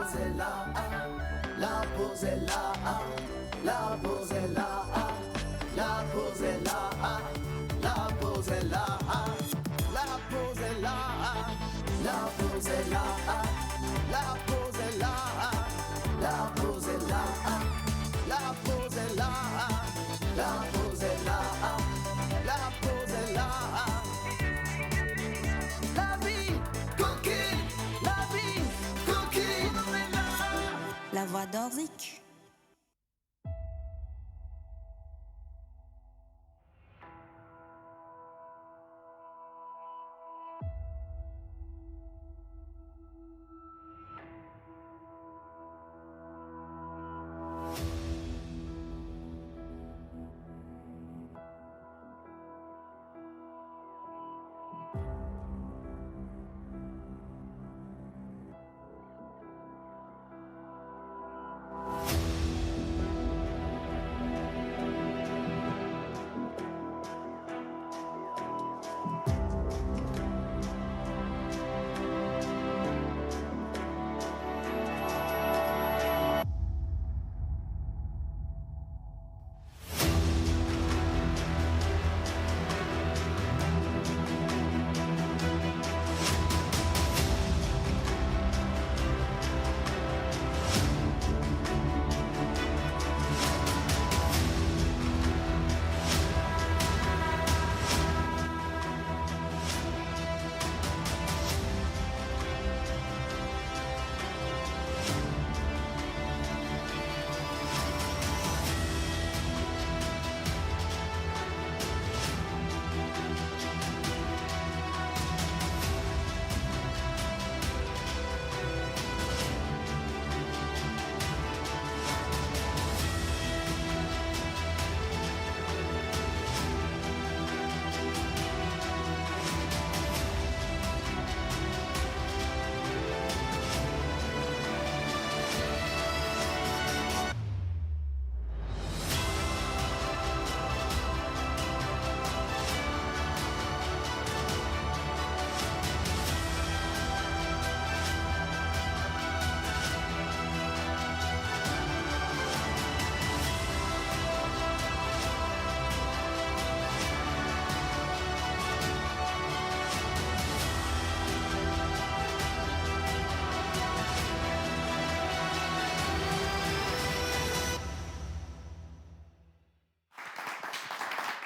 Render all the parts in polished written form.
pause est là, la pause est là, la pause est là, la pause est là, la pause est là, la pause est là, la pause est là, la pause est là, la pause est là, la pause est là, la pause est là, la pause est là. La vie coquine, la vie coquine. La voix d'Orzik.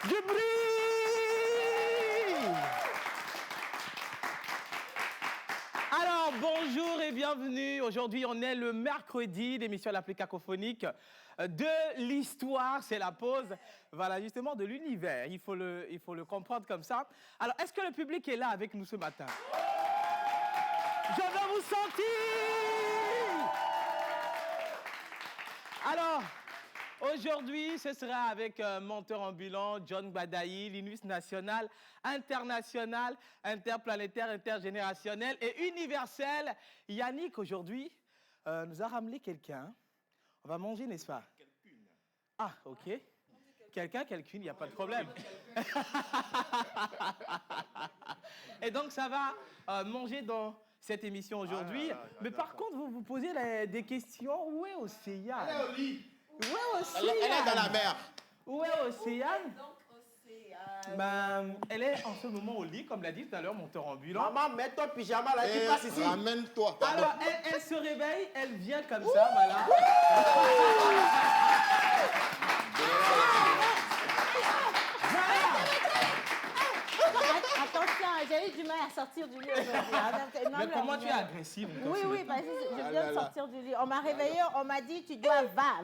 Du bruit! Alors, bonjour et bienvenue. Aujourd'hui, on est le mercredi d'émission La Plus Cacophonique de l'histoire. C'est la pause, voilà, justement, de l'univers. Il faut le comprendre comme ça. Alors, est-ce que le public est là avec nous ce matin? Je veux vous sentir! Alors, aujourd'hui, ce sera avec monteur ambulant, John Gbadayi, Linus national, international, interplanétaire, intergénérationnel et universel. Yannick, aujourd'hui, nous a ramené quelqu'un. On va manger, n'est-ce pas? Quelqu'une. Ah, ok. Quelqu'un, quelqu'une, il n'y a pas de problème. Et donc, ça va manger dans cette émission aujourd'hui. Mais par contre, vous vous posez des questions. Où est Océane? Elle est au lit. Où est Océane? Elle est dans la mer. Où est Océane? Elle est en ce moment au lit, comme l'a dit tout à l'heure, monteur ambulant. Maman, mets ton pyjama là, tu passes ici. Ramène-toi. Alors, elle se réveille, elle vient comme ça, voilà. Attention, j'ai eu du mal à sortir du lit aujourd'hui. Mais comment tu es agressive? Oui, parce que je viens de sortir du lit. On m'a réveillé, on m'a dit, tu dois, va.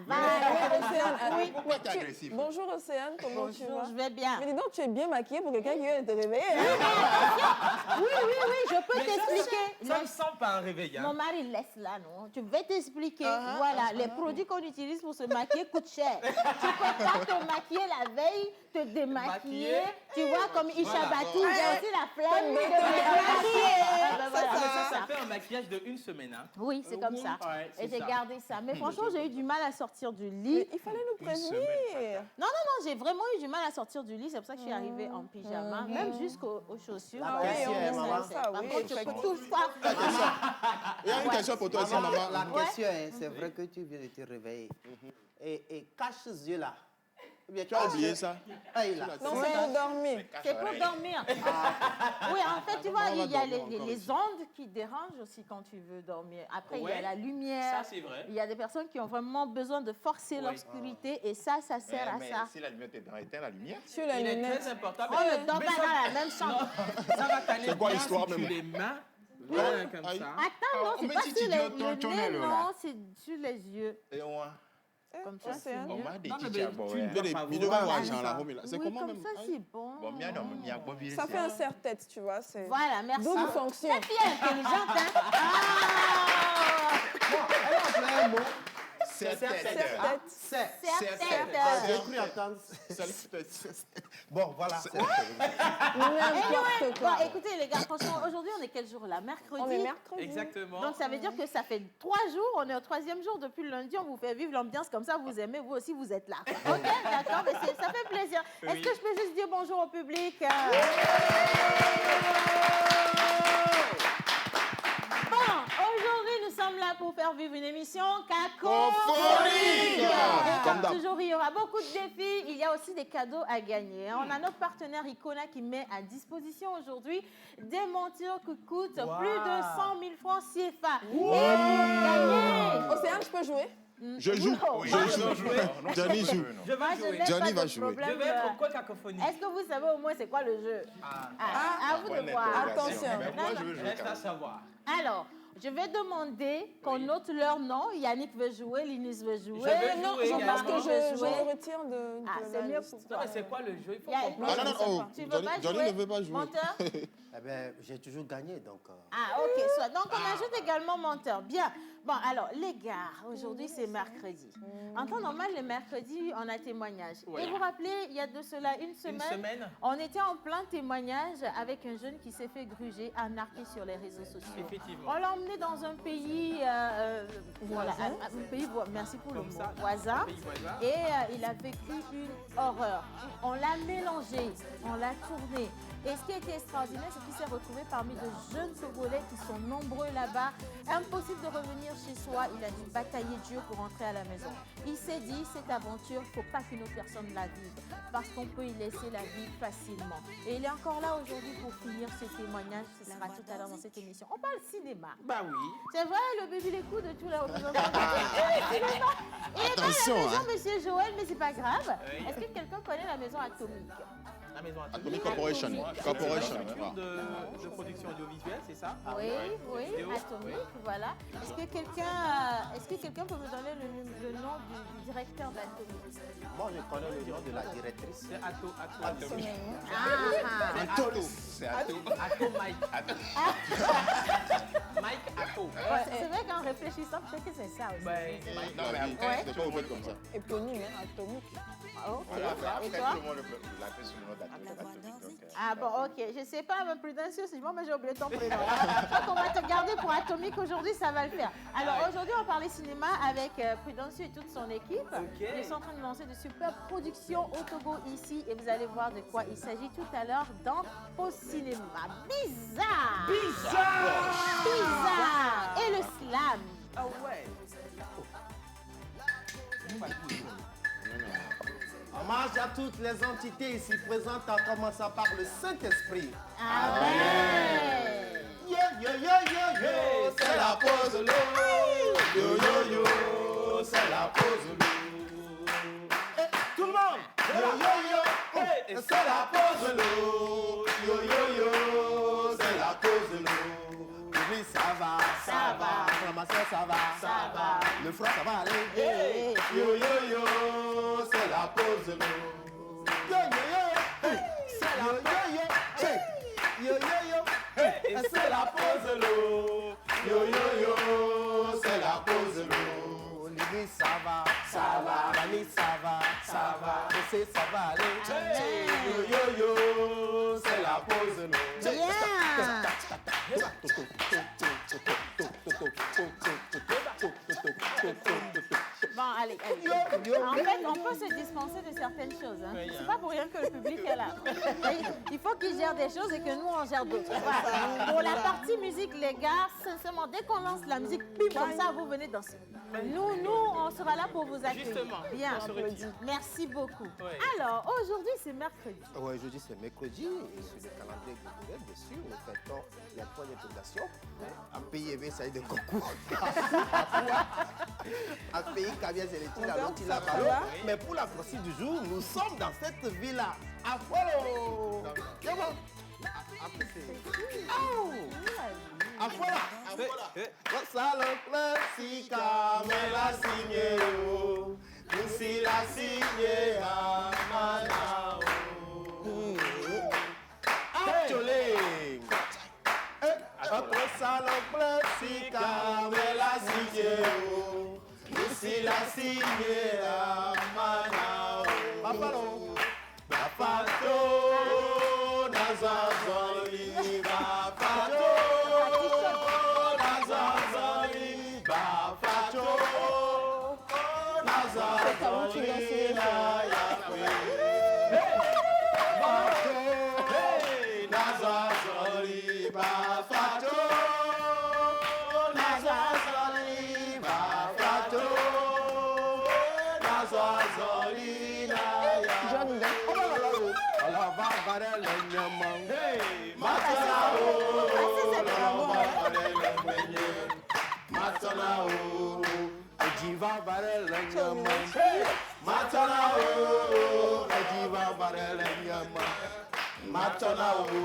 Oui. Pourquoi tu es agressif? Bonjour Océane, comment tu vas? Je vais bien. Mais dis donc, tu es bien maquillée pour quelqu'un qui vient de te réveiller. Oui, je peux t'expliquer. Ça ne sent pas un réveil. Mon mari laisse là, non? Je vais t'expliquer. Voilà, les produits qu'on utilise pour se maquiller coûtent cher. Tu ne peux pas te maquiller la veille, te démaquiller. Tu vois, comme Isha Baté, aussi la flemme de me maquiller. Ça fait un maquillage de une semaine. Hein. Oui, c'est comme ça. Ouais, Et j'ai ça. gardé ça. Mais franchement, j'ai eu du mal à sortir du lit. Mais il fallait nous prévenir. Non, j'ai vraiment eu du mal à sortir du lit. C'est pour ça que je suis arrivée en pyjama, même jusqu'aux chaussures. Ah Ouais, oui, on maman. essaie. Ça, Par oui, contre, je peux effectivement. tout faire. Il y a une question pour toi aussi, Maman, maman. la question, hein, c'est vrai que tu viens de te réveiller. Et cache ce yeux-là. Ou bien Tu as oublié ça? œil là. Non, c'est pour dormir. C'est pour dormir. Oui, en fait, tu vois, On va il y a dormir encore les ondes qui dérangent aussi quand tu veux dormir. Après, il y Ouais. a la lumière. Ça, c'est vrai. Il y a des personnes qui ont vraiment besoin de forcer l'obscurité et ça sert à Mais ça. si la lumière est dans éteins, la lumière. Sur les Il est lunettes. très important. On ne dort pas dans la même chambre. Ça va t'aller C'est quoi bien l'histoire si tu même? les mains. Voilà, comme Aïe. ça. Attends, non, on c'est me pas dit, sur tu dis, le ton nez, nez, là. non, c'est sur les yeux. Et on a. Comme ça, c'est c'est On mieux. m'a dit, Non, mais tu as tu bon. ne ouais. dois Mais pas les voir. vidéos, Voilà, genre là, c'est oui, comment comme même? ça, c'est bon. Bon, bien, non, mais il y a bon virus. Ça fait un serre-tête, tu vois. C'est Voilà, merci. double fonction. Cette fille est intelligente, hein? Elle a appelé un mot. Serre-tête. Serre-tête. J'ai cru entendre. Bon, voilà. N'importe quoi. Bon, écoutez, les gars, franchement, aujourd'hui, on est quel jour là? Mercredi. On est mercredi. Exactement. Donc, ça veut dire que ça fait 3 jours, on est au 3e jour depuis le lundi, on vous fait vivre l'ambiance comme ça, vous aimez, vous aussi, vous êtes là. OK, d'accord, mais ça fait plaisir. Est-ce que je peux juste dire bonjour au public? Bon, aujourd'hui, nous sommes là pour faire vivre une émission cacophonique. Comme d'hab. Toujours, il y aura beaucoup de défis. Il y a aussi des cadeaux à gagner. On a notre partenaire Icona qui met à disposition aujourd'hui des montures qui coûtent plus de 100 000 francs CFA. Et pour gagner... Océane, je peux jouer? Je joue. Non. Je joue. Johnny joue. Je vais Moi, je jouer. n'ai Johnny pas va de jouer. problème. Je vais être quoi cacophonie? Est-ce que vous savez au moins c'est quoi le jeu? À vous de voir. Attention. Mais moi, je veux jouer. Reste à savoir. Alors, je vais demander qu'on note leur nom. Yannick veut jouer, Linus veut jouer. veux Non, jouer, parce que Maman veut je jouer. le retire de Ah, c'est la mieux liste. pour Non, toi. mais c'est quoi le jeu? Il faut Il y a- comprendre. Ah non, non, oh. Tu veux Johnny, pas Johnny jouer? ne veut pas jouer. Menteur? Eh bien, j'ai toujours gagné, donc. Ah, ok, soit. Donc, on ajoute également menteur. Bien. Bon, alors, les gars, aujourd'hui, c'est mercredi. En temps normal, le mercredi, on a témoignage. Oui. Et vous vous rappelez, il y a de cela une Une semaine, semaine? on était en plein témoignage avec un jeune qui s'est fait gruger, arnaquer sur les réseaux sociaux. Effectivement. On l'a emmené dans un pays, voilà, un pays, merci pour le Comme mot, ça, voisin. pays voisin. Et il a vécu une horreur. On l'a mélangé, on l'a tourné. Et ce qui a été extraordinaire, c'est qu'il s'est retrouvé parmi de jeunes Togolais qui sont nombreux là-bas. Impossible de revenir chez soi. Il a dû batailler dur pour rentrer à la maison. Il s'est dit, cette aventure, il ne faut pas qu'une autre personne la vive. Parce qu'on peut y laisser la vie facilement. Et il est encore là aujourd'hui pour finir ce témoignage. Ce sera tout à l'heure dans cette émission. On parle cinéma. Bah oui. C'est vrai, le bébé les coups de tous les représentants. Il est pas Attention, à la maison, hein. monsieur Joël, mais c'est pas grave. Oui. Est-ce que quelqu'un connaît la maison atomique? La maison Atomic Corporation. C'est Corporation. une structure de production audiovisuelle, c'est ça? Oui, oui, Vidéo, atomique, voilà. Est-ce que quelqu'un peut me donner le nom du directeur de l'atomique? Moi, je connais le nom de la directrice. C'est Ato. Ah, Toto. C'est Ato. Ato Mike. Mike Ato. c'est vrai qu'en réfléchissant, peut-être que c'est ça aussi. Ouais, Mike. Non, mais après, c'est pas vous faites comme ça. Éponyme, hein, atomique. Ah, ok. Voilà, Et après, toi? tout le monde l'appelle sous le nom d'Atomic. Ah bon, ok. Je sais pas, mais Prudencio, c'est bon, mais j'ai oublié ton prénom. Donc, on va te garder pour Atomique aujourd'hui, ça va le faire. Alors, aujourd'hui, on va parler cinéma avec Prudencio et toute son équipe. Ok. Ils sont en train de lancer de superbes productions au Togo ici et vous allez voir de quoi il s'agit tout à l'heure dans Au Cinéma. Bizarre! Bizarre! Et le slam. Ah ouais. Hommage à toutes les entités ici présentes en commençant par le Saint-Esprit. Amen! Yo, yo, yo, yo, yo, c'est la pause l'eau. Yo, yo, yo, c'est la pause l'eau. Tout le monde! Yo, yo, yo, c'est la pause l'eau. Yo, yo, yo, c'est la pause l'eau. Oui, ça va, ça va. Ramasser, ça va, ça va. Le froid, ça va aller. Yo, yo, yo, c'est la pause l'eau. Yo, yo, yo, c'est la pause l'eau. Yo, yo, yo, c'est la pause l'eau. Yo, yo, yo, c'est la pause l'eau. Mani, ça va, Mani, ça va, je sais, ça va aller. Yo, yo, yo, c'est la pause l'eau. Bien. Bon, allez, allez. En fait, on peut se dispenser de certaines choses. Hein. C'est pas pour rien que le public est là. Il faut qu'ils gèrent des choses et que nous, on gère d'autres. Voilà. Pour la partie musique, les gars, sincèrement, dès qu'on lance la musique, pim, comme ça, vous venez danser. Nous, on sera là pour vous accueillir. Justement, Bien. on se retire. Merci beaucoup. Ouais. Alors, aujourd'hui, c'est mercredi. Ouais, aujourd'hui c'est mercredi et sur le calendrier culturel, bien sûr, nous fêtons les points d'intégration. Un pays élevé, ça y est, de concours. Un pays qui vient, c'est les tirs à l'autre, il a ballon. Mais pour la croissance du jour, nous sommes dans cette ville-là. Apollo! Après, c'est. Oh! Apollo! Gonzalo Classica, me la signé, oh. Nous la signé, ah, manao. Achole! Gonzalo Classica, me la signé, oh. Nous la signé, ah, manao. Apollo! Bapato, Nazazoli, Bapato, Nazazoli, Bapato, Nazazoli, la Yahweh. Bapato, Nazazoli, Bapato, Nazazoli, Bapato, Nazazoli, la Yahweh.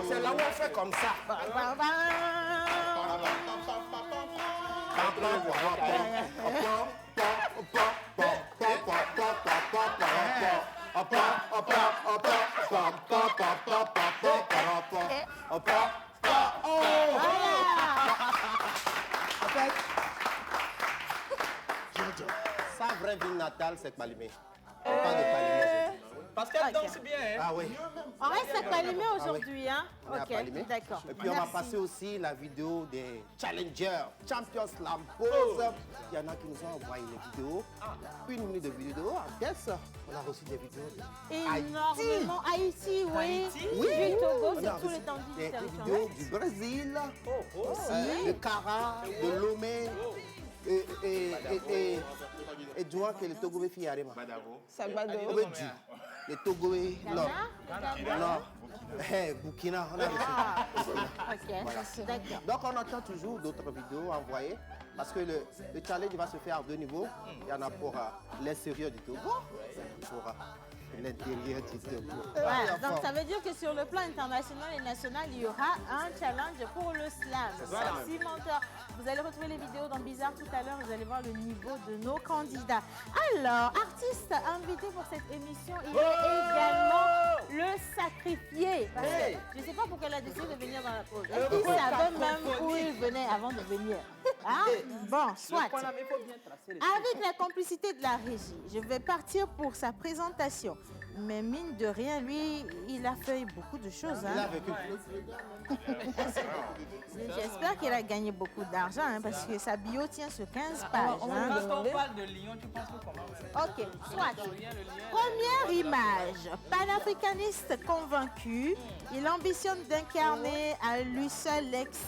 C'est là où on fait comme ça. Sa vraie ville natale, c'est Palimé. On parle de Palimé aujourd'hui. Parce qu'elle danse bien. Hein? Ah oui. On reste à Palimé aujourd'hui, hein? On est à Ok, Palimé. d'accord. Et puis on va Merci. passer aussi la vidéo des challengers, Champions Slam Pose. Il y en a qui nous ont envoyé les vidéos. Une minute de vidéo. En test, on a reçu des vidéos de Énormément. Haïti, oui. Oui. Du Togo, On a sur tout reçu l'étendue du des territoire. vidéos du Brésil, de Cara, de Lomé et du moins que le Togo fait Yarema. Sabado. Oui, le Togo est non. Ghana? Non. Burkina, on a reçu. Ah, ok, d'accord. Donc on attend toujours d'autres vidéos envoyées parce que le challenge va se faire à deux niveaux. Il y en a pour l'extérieur du Togo et pour l'intérieur du Togo. Voilà, donc ça veut dire que sur le plan international et national, il y aura un challenge pour le slam. Merci menteur. Vous allez retrouver les vidéos dans Bizarre tout à l'heure. Vous allez voir le niveau de nos candidats. Alors, artiste invité pour cette émission, il est également le sacrifié. Parce que je ne sais pas pourquoi elle a décidé de venir dans la pause. Est-ce qu'il savait même où il venait avant de venir? Hein? Bon, soit. Avec la complicité de la régie, je vais partir pour sa présentation. Mais mine de rien, lui, il a fait beaucoup de choses. Il a Hein. vécu. J'espère qu'il a gagné beaucoup d'argent hein, parce que sa bio tient sur 15 pages. Quand Hein. on parle de Lyon, tu penses que comment? Ok, soit. Première image. Panafricaniste convaincu, il ambitionne d'incarner à lui seul l'ex...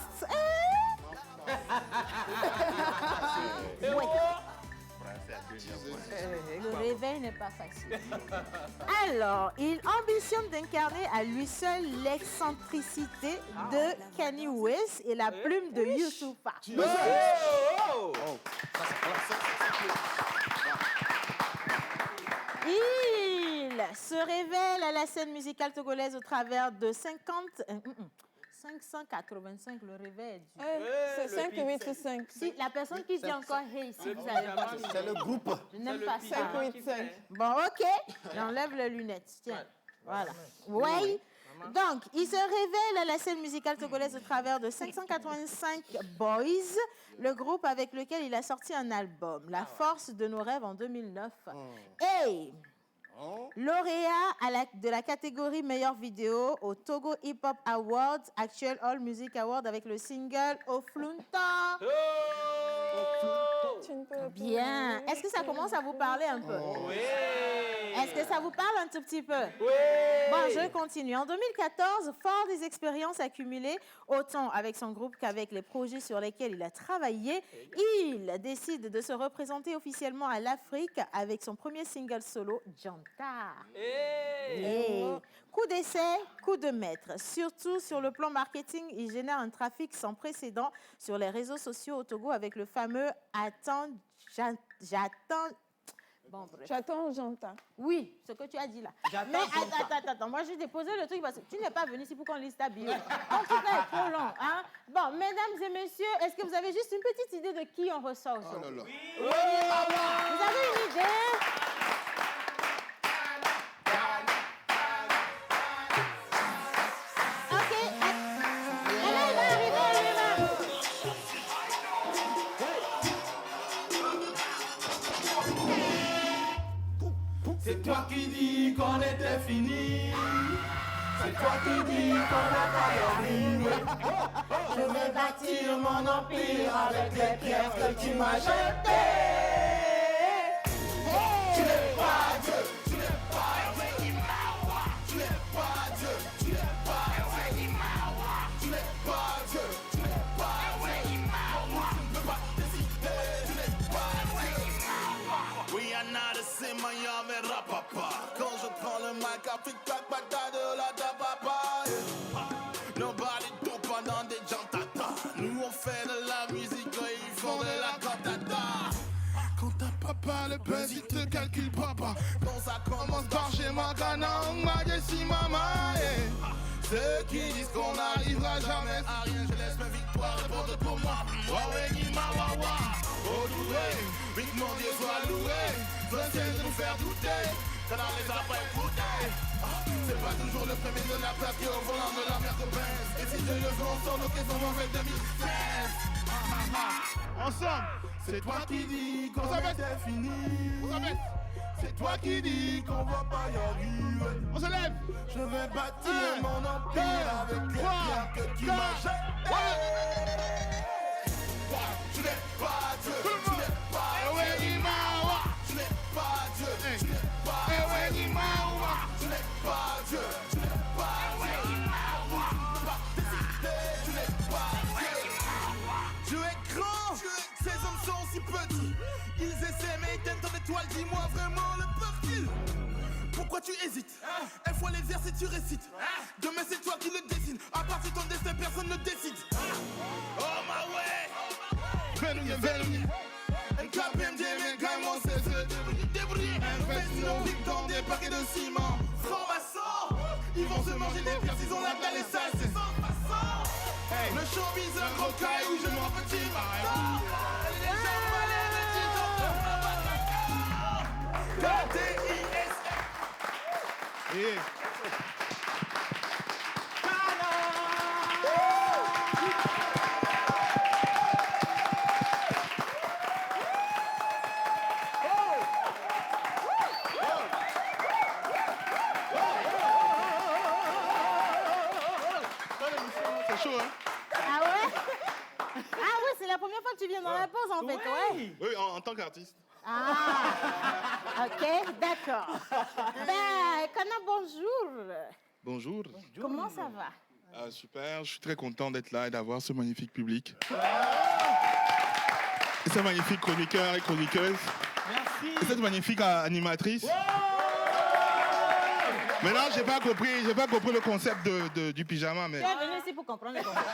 Ouais. Le réveil n'est pas facile. Alors, il ambitionne d'incarner à lui seul l'excentricité de Kanye West et la plume de Youssoupha. Il se révèle à la scène musicale togolaise au travers de 585, le réveil est dur. C'est 5, 8, 5. Si la personne qui dit encore hey, si vous allez pas. C'est le groupe. Je n'aime pas ça. 5, 8, 5. Bon, ok. J'enlève les lunettes. Tiens. Voilà. Ouais. Donc, il se révèle à la scène musicale togolaise au travers de 585 Boys, le groupe avec lequel il a sorti un album, La Force de nos rêves en 2009. Et lauréat de la catégorie meilleure vidéo au Togo Hip Hop Awards, Actual All Music Award avec le single Oflunta. Bien. Est-ce que ça commence à vous parler un peu? Oui. Est-ce que ça vous parle un tout petit peu? Oui. Bon, je continue. En 2014, fort des expériences accumulées, autant avec son groupe qu'avec les projets sur lesquels il a travaillé, il décide de se représenter officiellement à l'Afrique avec son premier single solo, Janta. Yeah. Coup d'essai, coup de maître. Surtout sur le plan marketing, il génère un trafic sans précédent sur les réseaux sociaux au Togo avec le fameux Attends, j'attends. Bon, bref. J'attends Janta. Oui, ce que tu as dit là. Mais attends, moi j'ai déposé le truc parce que tu n'es pas venu ici pour qu'on lise ta bio. En tout cas, est trop long. Hein? Bon, mesdames et messieurs, est-ce que vous avez juste une petite idée de qui on ressort aujourd'hui? Vous avez une idée? Ok. Elle va arriver, elle va. C'est toi qui dis qu'on était fini. C'est toi qui dis qu'on n'a pas dormi. Je vais bâtir mon empire avec les pierres que tu m'as jetées. Tu n'es pas Dieu, tu n'es pas Dieu. Tu n'es pas Dieu, tu n'es pas Dieu. Tu n'es pas Dieu, tu n'es pas Dieu. Tu ne peux pas décider, tu n'es pas Dieu. We are not the same, I am a rapapa. Quand je prends le mic, Afrique, claque, patate de la tapapa. Nobody do pendant des jantata. Nous on fait de la musique, ils font de la cantata. Quand t'as papa, le buzz il te calcule papa. Quand ça commence par chez Maganang, Majesty Mama. Ceux qui disent qu'on n'arrivera jamais à rien, je laisse ma victoire répondre pour moi. Oh doué, vite mon Dieu soit loué. Veux de nous faire douter, quand on les a pas écoutés. C'est pas toujours le premier de la place qui est au volant de la merde de Benz. Et si Dieu le veut, on sort l'occasion en fait 2016. Ensemble, c'est toi qui dis qu'on était fini. C'est toi qui dis qu'on va pas y arriver. On se lève. Je vais bâtir mon empire avec les pierres que tu m'as jetées. Tu n'es pas Dieu, tu n'es pas Dieu. Tu n'es pas Dieu, tu n'es pas Dieu. Tu n'es pas Dieu, tu n'es pas Dieu. Tu n'es pas Dieu. Dieu est grand, ces hommes sont si petits. Ils essaient mais ils t'aiment ton étoile, dis-moi vraiment le petit. Pourquoi tu hésites? Une fois les airs si tu récites. Demain c'est toi qui le dessine. À partir de ton destin personne ne décide. Oh my way. Venez. Un KPMG mais comment c'est se débrouiller. Investir nos vies dans des paquets de ciment. Franc-maçon, ils vont se manger des pierres s'ils ont la dalle et ça c'est sans façon. Le showbiz un gros caillou, je m'en petit. Les gens valaient le titre. KTIS. C'est chaud, hein? Ah ouais? Ah ouais, c'est la première fois que tu viens dans la pause en fait, ouais. Oui, en tant qu'artiste. Ah, ok, d'accord. Ben, Kana, bonjour. Bonjour. Comment ça va? Ah, super, je suis très content d'être là et d'avoir ce magnifique public. Et ces magnifiques chroniqueurs et chroniqueuses. Merci. Et cette magnifique animatrice. Maintenant, j'ai pas compris le concept du pyjama, mais... Tu es venu ici pour comprendre les concepts.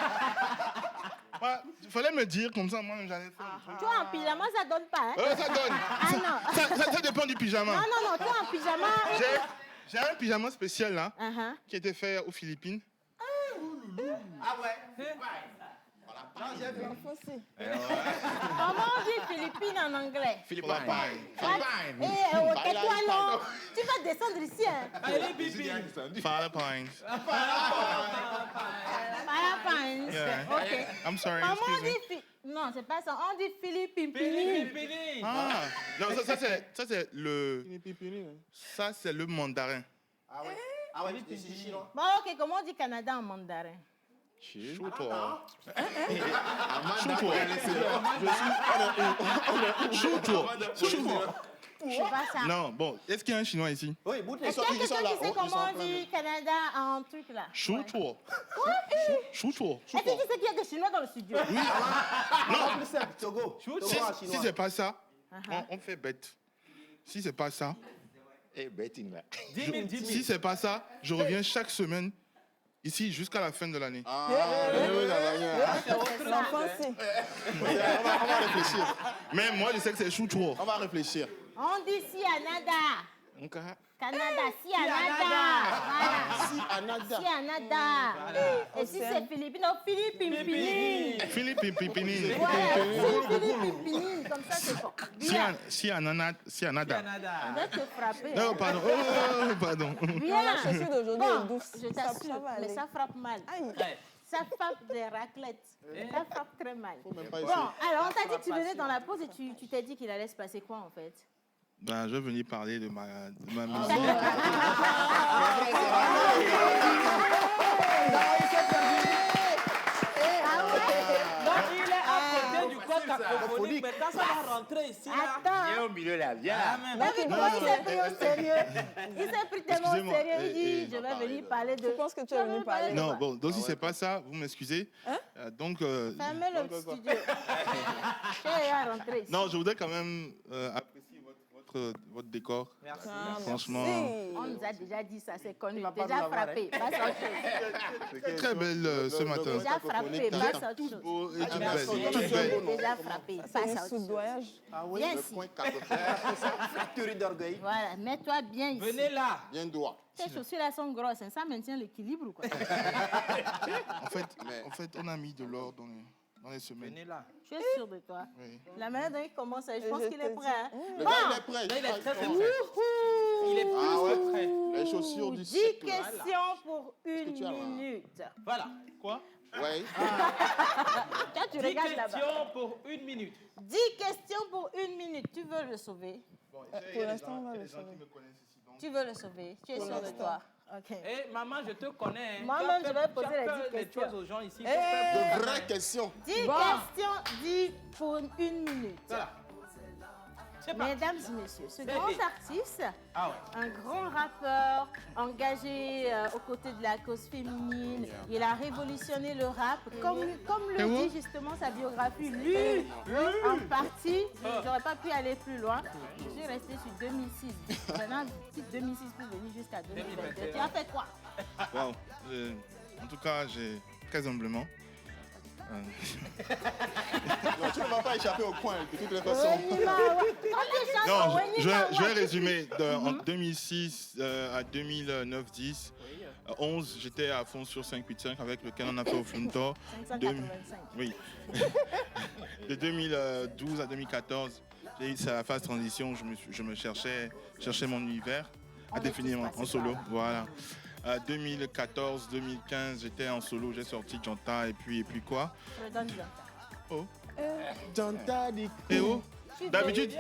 Il fallait me dire, comme ça, moi, j'allais faire le truc. Toi, en pyjama, ça donne pas, hein? Ça donne. Ah non. Ça dépend du pyjama. Non, toi, en pyjama... J'ai un pyjama spécial, là, Uh-huh. qui a été fait aux Philippines. L'enfant aussi. Comment on dit Philippines en anglais. Philippine. Eh, tais-toi, non. Tu vas descendre ici. Hein. Allez, Bibi. Philippines. Philippines. Yeah. Ok. I'm sorry, Comment on excuse me. dit Non, c'est pas ça. On dit Philippine. Pili. Ah, non, ça c'est le. Ça c'est le mandarin. Ah ouais, c'est chinois. Bon, ok. Comment on dit Canada en mandarin? Chou-toi. C'est pas ça. Non, bon, est-ce qu'il y a un chinois ici? Oui, bout Est-ce qu'il y a quelqu'un qui sait comment on dit Canada en truc là? Chou-toi. Chou-toi. Est-ce que tu sais qu'il y a des Chinois dans le studio? Non, c'est Togo. Si c'est pas ça, on fait bête. Si c'est pas ça, Eh, betting là. 10 000, 10 000. si c'est pas ça, je reviens chaque semaine ici jusqu'à la fin de l'année. L'enfant-ci. On va réfléchir. Mais moi, je sais que c'est chou-toi. On va réfléchir. On dit Sianada. Ok. Canada, Sianada. Voilà. Sianada. Et si c'est Philippine, non, Philippine. Philippe Pipini. Voilà, Philippine. Comme ça, c'est bon. Bien. Si Anada. Canada. On va te frapper. Non, hein. pardon. Oh, pardon. Bien. La chaussure d'aujourd'hui est Bon, douce. je Ça t'assure, va mais aller. ça frappe mal. Aïe. Ouais. Ça frappe des raclettes. Ça frappe très mal. Même pas Bon, essayer. alors on t'a dit que tu venais dans la pause et tu t'es dit qu'il allait se passer quoi en fait? Ben, je vais venir parler de ma musique. Donc, il est à côté du corps cacophonique. Maintenant, ça va rentrer ici. Là. Attends. Viens au milieu là, viens. T'as vu comment il s'est pris au sérieux? Il s'est pris tellement au Excusez-moi, sérieux, il dit je vais parler, venir parler de... Je pense que tu es venu parler. Non, bon, donc si c'est pas ça, vous m'excusez. Donc, Fermez le studio. Je vais rentrer ici. non, je voudrais quand même apprécier votre décor. Merci. Franchement, On nous a déjà dit ça, c'est connu. Déjà frappé, pas autre chose. très belle ce matin. Déjà frappé, pas autre chose. Beau et toute Merci. belle. Toute belle. Déjà frappé, C'est pas du autre chose. soudoyage. Viens Le ici. point 4. Factory d'orgueil. Voilà, mets-toi bien ici. Venez là. Bien droit. Tes chaussures là sont grosses, hein, ça maintient l'équilibre ou quoi? En fait, on a mis de l'or dans les semaines. Venez là. Je suis sûre de toi. Oui. La manière dont il commence, je pense je qu'il te est prêt. Hein. Le Bon, gars, il est prêt. Là, il est très, très Ouh. prêt. Il est plus que prêt. Les chaussures du 10 siècle. questions pour une tu as là? minute. Voilà. Quoi? Ouais. Toi, tu 10 regardes là-bas. questions pour 1 minute. 10 questions pour une minute. Tu veux le sauver? Pour l'instant, on va le sauver. Tu veux le sauver? Tu es Pour sûr de l'instant. toi? Ok. Eh, maman, je te connais. hein. Moi-même, Tu as je vais fait- poser tu as les fait 10 questions. choses aux gens ici. De vraies questions. 10 questions, 10 pour une minute. Voilà. C'est pas. Mesdames et messieurs, ce grand artiste, Ah ouais. un grand rappeur engagé aux côtés de la cause féminine, il a révolutionné le rap, comme le dit justement sa biographie, lue en partie. Je n'aurais pas pu aller plus loin. Je suis restée sur 2006. Maintenant, quitte 2006 pour venir jusqu'à 2022. Tu as fait quoi? Wow. En tout cas, j'ai très humblement. Non, tu ne vas pas échapper au coin de toutes les façons. Non, je vais résumer. En 2006 à 2009-10, 11, j'étais à fond sur 585 avec lequel on a fait au Funtor. 585. Oui. De 2012 à 2014, c'est la phase transition. Je me cherchais mon univers à définir en solo. Voilà. 2014-2015, j'étais en solo, j'ai sorti Janta et puis quoi? Je le donne bien. Oh. Janta dit Et oh. D'habitude,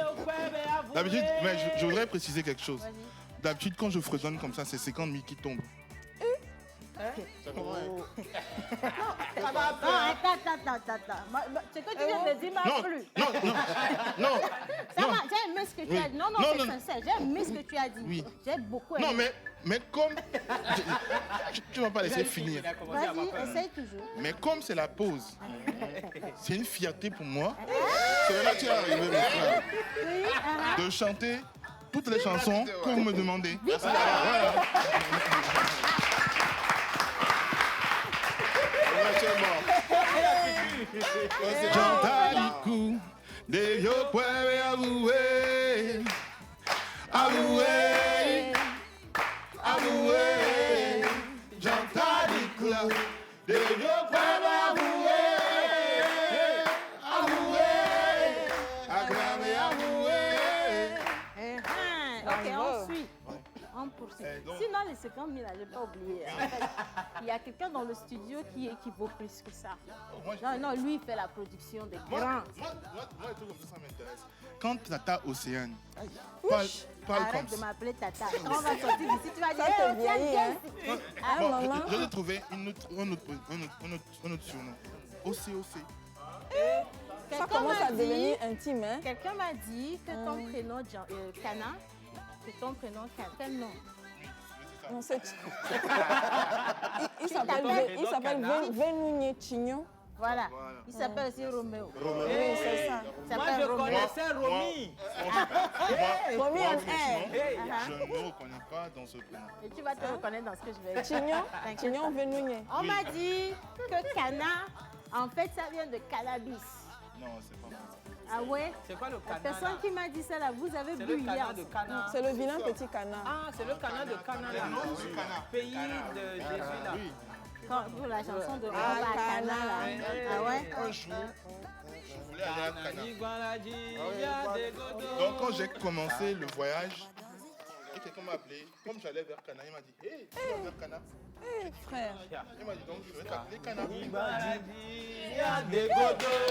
D'habitude, mais je voudrais préciser quelque chose. Vas-y. D'habitude, quand je fredonne comme ça, c'est 50 000 qui tombent. c'est comment, hein? Non, attends. Ce que tu viens de dire m'a Non, plu. non. Ça va, j'ai aimé ce que tu as dit. Non, Non, c'est non. sincère. J'ai aimé ce que tu as dit. Oui. J'ai beaucoup aimé. Non, mais comme... Tu ne vas pas laisser finir. Vas-y, essaye toujours. Mais comme c'est la pause, c'est une fierté pour moi C'est là que tu es arrivé, mon frère. Oui, de chanter toutes les chansons que vous me demandez. Ouais, tu es mort. Jantaliku, de yo puede avouer, Jantaliku, de yo puede avouer, aussi. Sinon, les 50 000, je n'ai pas oublié. En fait, il y a quelqu'un dans le studio qui vaut plus que ça. Non, lui, il fait la production des grands. Moi, les trucs comme ça m'intéresse. Quand Tata Océane parle Arrête comme de ça. m'appeler Tata. Quand on va sortir d'ici, tu vas dire, Ça te hey, vieillit, hein. Ah, Bon, maman. je vais trouver un autre surnom. OCOC. Ça Quelqu'un commence m'a à dit- devenir intime, hein. Quelqu'un m'a dit que ton prénom, Cana, que ton prénom, quel nom? Non, c'est... Il t'appelles- s'appelle Vénounier Chignon. Voilà. Il s'appelle aussi Roméo. Oui, c'est ça. Il Moi, s'appelle je Roméo. connaissais Romy. Romy and Je ne me reconnais pas dans ce prénom. Et tu vas te reconnaître dans ce que je vais dire. Chignon, T'inquiète Chignon Vénounier. On m'a dit que Cana, en fait, ça vient de cannabis. Non, c'est pas moi. Ah ouais? C'est quoi le La canard personne qui m'a dit ça là, vous avez C'est bu le hier. canard de Cana. C'est le vilain petit canard. Ah, c'est le canard de Cana. là. Pays de Jésus là. Quand vous, la chanson de Baba Cana là. Ah ouais? Un jour, je voulais aller à Cana. Donc, Donc quand j'ai commencé le voyage, et quelqu'un m'a appelé, comme j'allais vers Cana, il m'a dit, hey, tu vas vers Cana? Eh, frère. Il m'a dit, donc je vais t'appeler Cana. il y a des godos.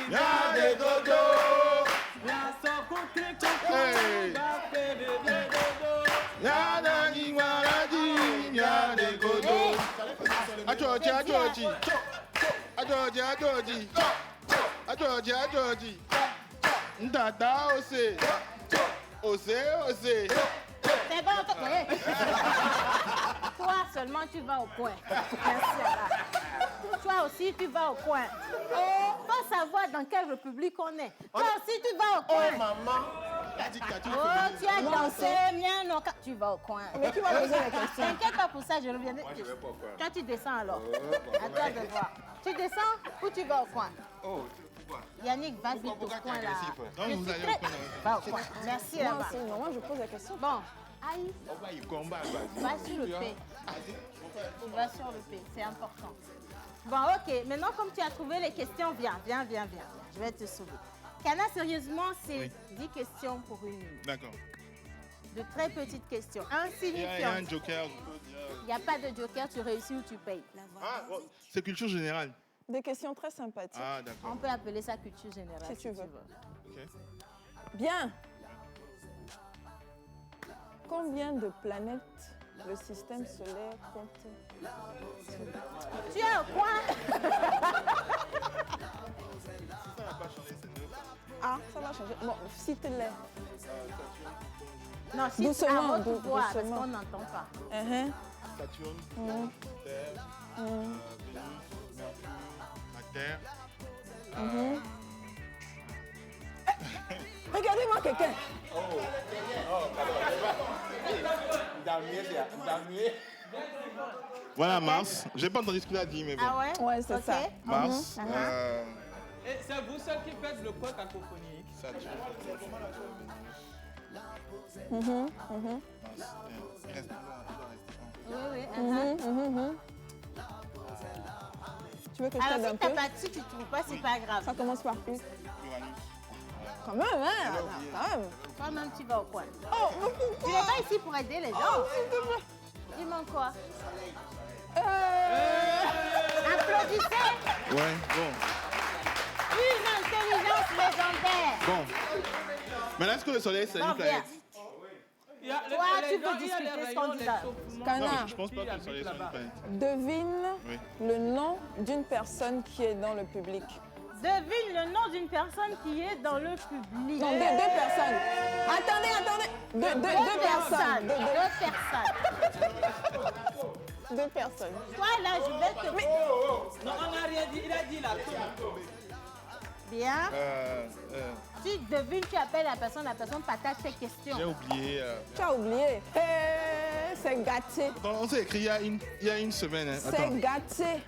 Il y a des dodos. La socoté, Hey. Il y a des maladies, il y a des godos. Adjoji, adjoji. Adjoji, adjoji. Adjoji, adjoji. Ndada ose. Ose, ose. C'est bon, toi seulement tu vas au coin. Merci Allah. Toi aussi tu vas au coin. Oh, faut savoir dans quelle république on est. Toi aussi tu vas au coin. Maman. Oh, tu as dansé, bien, non, tu vas au coin. Mais qui va poser la question? T'inquiète pas pour ça, je reviens. Toi tu descends alors. À toi de voir. Tu descends ou tu vas au coin? Yannick, va vite au coin là. Donc Je vous suis allez très- au coin. Va au coin. Merci Non, là-bas. c'est non, moi je pose la question. Bon, aïe, va sur le P. Va sur le P, c'est important. Bon, ok. Maintenant, comme tu as trouvé les questions, viens. Je vais te sauver. Cana, sérieusement, c'est 10 questions pour une minute. D'accord. De très petites questions. Il y a Insignifiantes. un joker, je peux dire. Il n'y a pas de joker, tu réussis ou tu payes. Ah, bon, c'est culture générale. Des questions très sympathiques. Ah, On d'accord. peut appeler ça culture générale. Si tu veux. Ok. Bien. Combien de planètes le système solaire compte? Tu es au coin. Ça n'a pas changé, c'est neuf. Ah, ça va changer. Bon, cite-les. Non, si Doucement, à haute voix, parce doucement. qu'on n'entend pas. Saturne, Terre, Vénus, Mercure, la Terre. Regardez-moi quelqu'un. Voilà Mars. J'ai pas entendu ce qu'il a dit, mais bon. Ah ouais? Ouais, c'est Ok. ça. Mars, Et c'est vous seul qui faites le point cacophonique. Saturne, Mhm, Mars, il reste un. Oui. Tu veux que je Alors, t'aide un si peu? t'as pas si tu ne trouves pas, c'est pas grave. Ça commence par U. Uranus. Quand même, hein? Attends, quand même. Toi-même, tu vas au coin. Oh, mais Tu pourquoi? n'es pas ici pour aider les gens. S'il te plaît. Dis-moi quoi? Euh, Applaudissez Ouais, bon. une intelligence légendaire. Bon. Maintenant, est-ce que le soleil, c'est Bon, une planète? Il y a Toi, les tu peux gens, il y a discuter les ce rayons, qu'on dit les là. chauffements. Cana. Non, mais je pense pas que le soleil soit une planète. devine Oui. le nom d'une personne qui est dans le public. Devine le nom d'une personne qui est dans le public. Non, deux personnes. Attendez. Deux personnes. Deux personnes. Toi, là, je vais te... Non, on n'a rien dit. Il a dit là. Bien. Euh, Tu devines, tu appelles la personne partage ses questions. J'ai oublié. Tu as oublié. C'est gâté. On s'est écrit il y a une semaine. Hein. C'est Attends. gâté.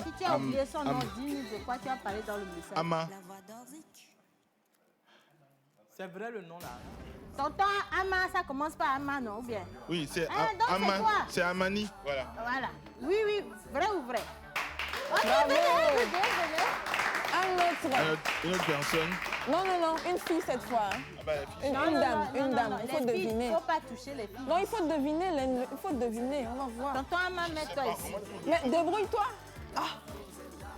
Si tu as oublié son nom, dis-nous de quoi tu as parlé dans le message. Ama. La voix d'Orzik. C'est vrai le nom là. Tonton Ama, ça commence par Ama, non? Ou bien? Oui, c'est Ah, donc c'est Ama. quoi? C'est Amani. Voilà. Voilà. Oui, vrai ou vrai? Ok, Bravo. venez. Un autre Une autre personne. Non, non, non, une fille cette fois. hein. Ah bah, la fille. Une dame, une dame. Il faut Les filles, deviner. il ne faut pas toucher les filles. Non, il faut deviner, il faut deviner, on va voir. Tonton Ama, mets-toi ici. Mais débrouille-toi. Ah,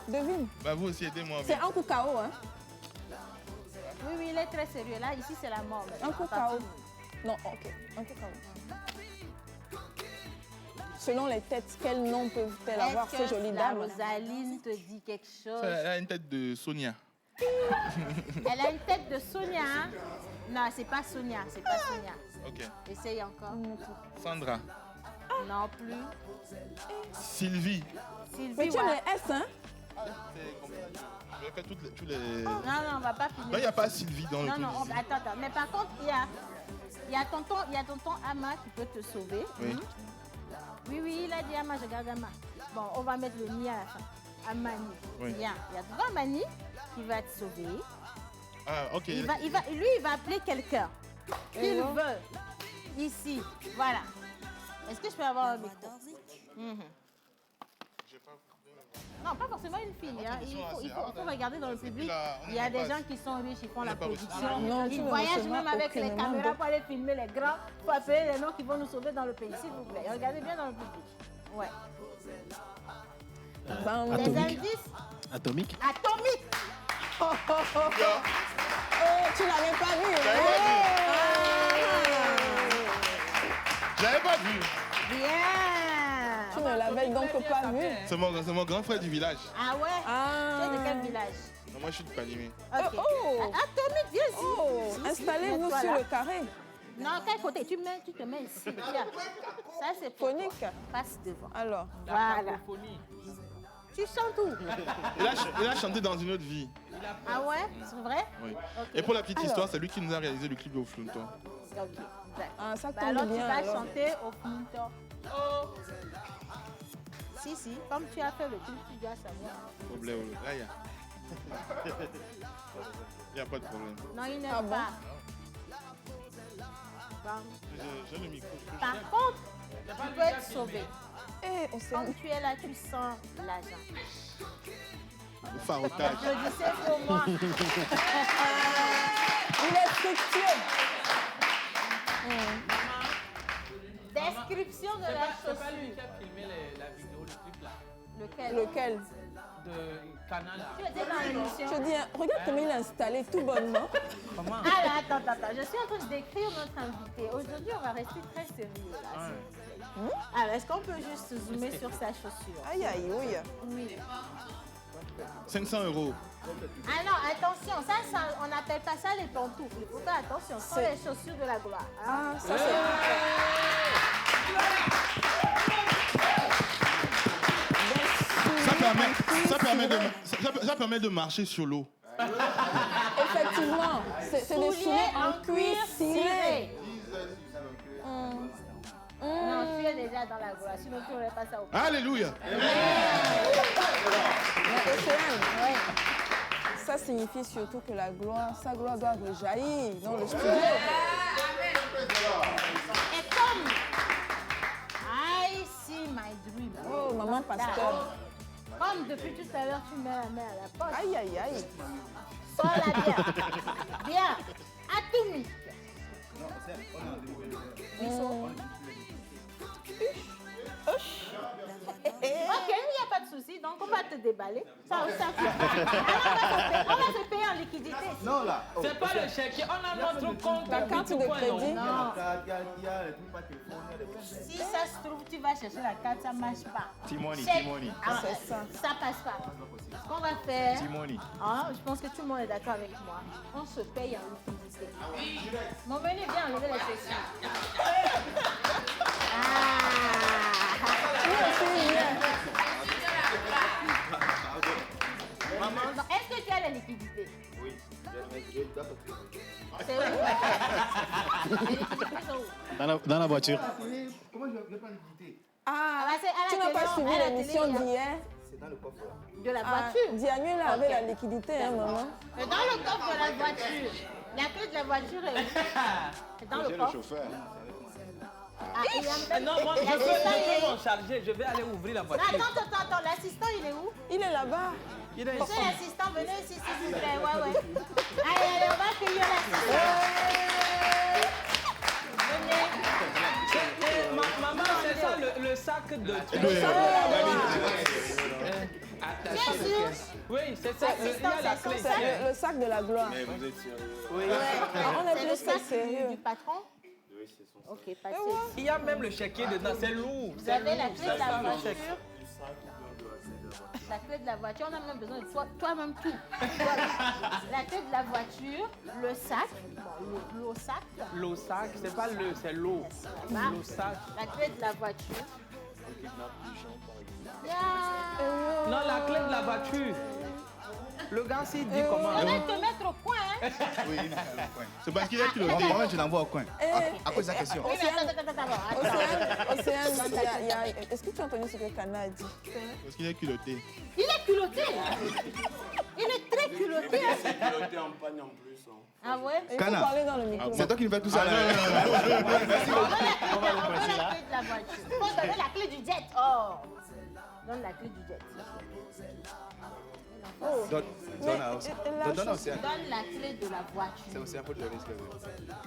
devine. Bah, vous aussi, aidez-moi. C'est un coup KO, hein. Oui, oui, il est très sérieux. Là, ici, c'est la mort. Un coup KO. Non, ok, un coup KO. Selon les têtes, quel nom peuvent-elles avoir ces jolies dames? Rosaline te dit quelque chose. Elle a une tête de Sonia. Elle a une tête de Sonia. Hein? Non, c'est pas Sonia, c'est pas Sonia. Ok. Essaye encore. Sandra. Non plus. Sylvie. Sylvie, Mais tu as ouais. les S, hein? Je vais faire tous les... Non, non, on va pas finir. Non, il n'y a pas Sylvie dans le Non, truc. non, attends. Mais par contre, il y a tonton Ama qui peut te sauver. Oui. Oui, il a dit Ama, je garde Ama. Bon, on va mettre le ni à la fin. Amani. Oui. Bien. Il y a tonton Amani qui va te sauver. Ah, ok. Lui, il va appeler quelqu'un qu'il veut. Ici. Voilà. Est-ce que je peux avoir un micro? Non, pas forcément une fille. Hein. Il faut regarder dans le public. Il y a des gens qui sont riches, ils font la production. Non, tu Ils ne voyagent recevras même avec les aucunement caméras de- pour aller filmer les grands, pour appeler les noms qui vont nous sauver dans le pays, s'il vous plaît. Regardez bien dans le public. Ouais. Bam. Les indices Atomique. atomiques. Oh, tu l'avais pas vu, hein? J'avais pas vu. Bien. Tu ne l'avais donc pas vu. C'est mon grand frère du village. Ah ouais? Ah. Tu es de quel village? Non, moi, je suis de Palimé. Ok. Oh. Atomique, viens ici. Oh, Ici, installez-vous mets-toi sur là. le carré. Non, quel côté? Tu te mets ici. Tiens. Ça, c'est pour toi. Phonique. Passe devant. Alors, Voilà. Tu chantes où? Il a chanté dans une autre vie. Ah ouais? C'est vrai? Oui. Ok. Et pour la petite Alors. histoire, c'est lui qui nous a réalisé le clip de Flunton. Ok. D'accord. ah, ça Bah tombe alors, bien. tu vas alors. chanter au Flunton. Oh. Si, comme tu as fait le clip, tu dois savoir. Problème. Là, il y a. Il n'y a pas de problème. Non, il n'est Ah bon? pas. Bon. J'ai le micro. Par contre, tu peux être sauvé. Eh, Océane. Comme tu es là, tu sens l'argent. Le farotage. Applaudissez pour moi. Il est fructueux. Description de la C'est pas lui chaussure. qui a filmé la vidéo, le clip là, Lequel? Lequel? de Canal. Tu étais dans l'émission. Je dis, hein, regarde comment il est installé tout bonnement. Comment? Alors, attends. Je suis en train de décrire notre invité. Aujourd'hui, on va rester très sérieux là. s'il vous plaît. Alors, est-ce qu'on peut juste zoomer sur sa chaussure? Aïe, aïe, oui. Oui. 500 €. Ah non, attention, ça, on n'appelle pas ça les pantoufles. Il faut faire attention, ce sont les chaussures de la gloire. Hein? Ah, ça c'est... Ça permet de marcher sur l'eau. Effectivement, c'est des souliers en cuir ciré. Non, tu es déjà dans la gloire, sinon tu n'aurais pas ça au pied. Alléluia. Mais Océane, ça signifie surtout que sa gloire doit rejaillir dans le studio. Et comme I see my dream. Oh, maman pasteur. Comme depuis tout à l'heure, tu mets la main à la poche. Aïe, aïe, aïe. Sors-la bien. Bien. Atomique. Ok, il n'y a pas de souci, donc on va te déballer. Ça, on va te payer en liquidité. Non, là. Oh, C'est pas le chèque, on a notre compte. La carte de crédit. Non. il y a les trucs pas téléphone, il y a des trucs. Si ça se trouve, tu vas chercher la carte, ça ne marche pas. Timoni, Chèque. Timoni. Ah, C'est ça. Ça passe pas. Ce qu'on va faire, Timoni. hein, je pense que tout le monde est d'accord avec moi. On se paye en liquidité. Mon menu, viens enlever les chaussures. Ah. Donc, est-ce que tu as la liquidité? Oui. C'est où? Les liquidités sont où? Dans la voiture. Comment je vais pas l'éviter? Ah, c'est à la tu n'as télé, pas non, suivi à la l'émission télé, d'hier? C'est dans le coffre là. De la Ah, voiture. Dianu là avait la liquidité, hein, maman. Mais dans le coffre de la voiture. La clé de la voiture est où? C'est dans le J'ai le coffre. chauffeur. Ah, il y a même... Non, moi, je L'assistant, il est peux où? m'en charger, je vais aller ouvrir la Non, voiture. attends, l'assistant, il est où? Il est là-bas. Il est Monsieur ici. l'assistant, venez ici, s'il vous plaît. Ouais, ouais. Allez, on va accueillir l'assistant. Venez. Maman, c'est ça le sac de... Bien sûr. Oui, c'est ça. Il y L'assistant, a la c'est clé. son sac. Le sac de la gloire. Vous êtes sérieux? Oui. On est C'est le plus sac sérieux. du patron. Oui, c'est son sac. Ok, passez. Il y a même le chéquier dedans, c'est lourd. Vous avez la clé de la ça, le voiture. chèque. La clé de la voiture, on a même besoin de toi-même tout. La clé de la voiture, le sac, bon, l'eau sac, L'eau sac, c'est pas le, c'est l'eau. là, L'eau sac. la clé de la voiture. Non, la clé de la voiture. Le gars s'il dit comment. On va te mettre au coin, hein. Oui, c'est parce qu'il a culotté. Moi, je l'envoie au coin. À cause de la question. Oui, mais attends. Océane, est-ce que tu as entendu ce que Kana a dit? Parce qu'il est culotté. Il est culotté. Il est très culotté. Hein. Piloté en panne en plus. Hein. Ah ouais? Il faut Kana. parler dans le micro. C'est toi qui nous fais tout ça. On veut la clé de la voiture. Il faut donner la clé du jet. Oh. Donne la clé du jet. Donne à Océane. Donne la clé de la C'est voiture. Océane pour le risque.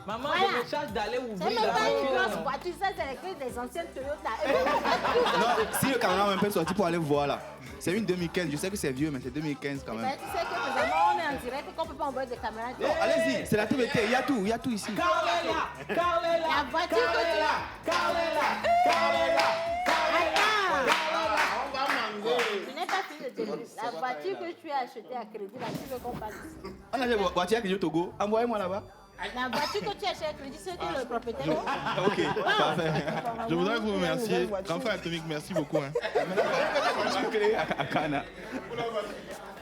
Maman, Voilà. je me charge d'aller C'est ouvrir même la pas une grosse voiture. voiture, ça c'est la clé des anciennes Toyota. Et puis, on va tout ça. Non, si le caméra m'a un peu sorti pour aller voir là. C'est une 2015. Je sais que c'est vieux, mais c'est 2015 quand Ben, même. tu sais que présentement on est en direct et qu'on peut pas envoyer des caméras. Oh, allez-y, c'est la TVT. Il y a tout ici. Carl est là. Carl est là. La voiture que tu as. Carl est là. Carl est là. On va manger. Je n'ai pas fini de te dire. La voiture que tu as achetée à crédit, là, tu veux qu'on parle ici. On a des voitures avec le Togo. Envoyez-moi là-bas. La voiture que tu as achetée à crédit, c'est que le propriétaire. Ok, parfait. Je voudrais vous remercier. Grand frère Atomique, merci beaucoup. Hein. À Kana.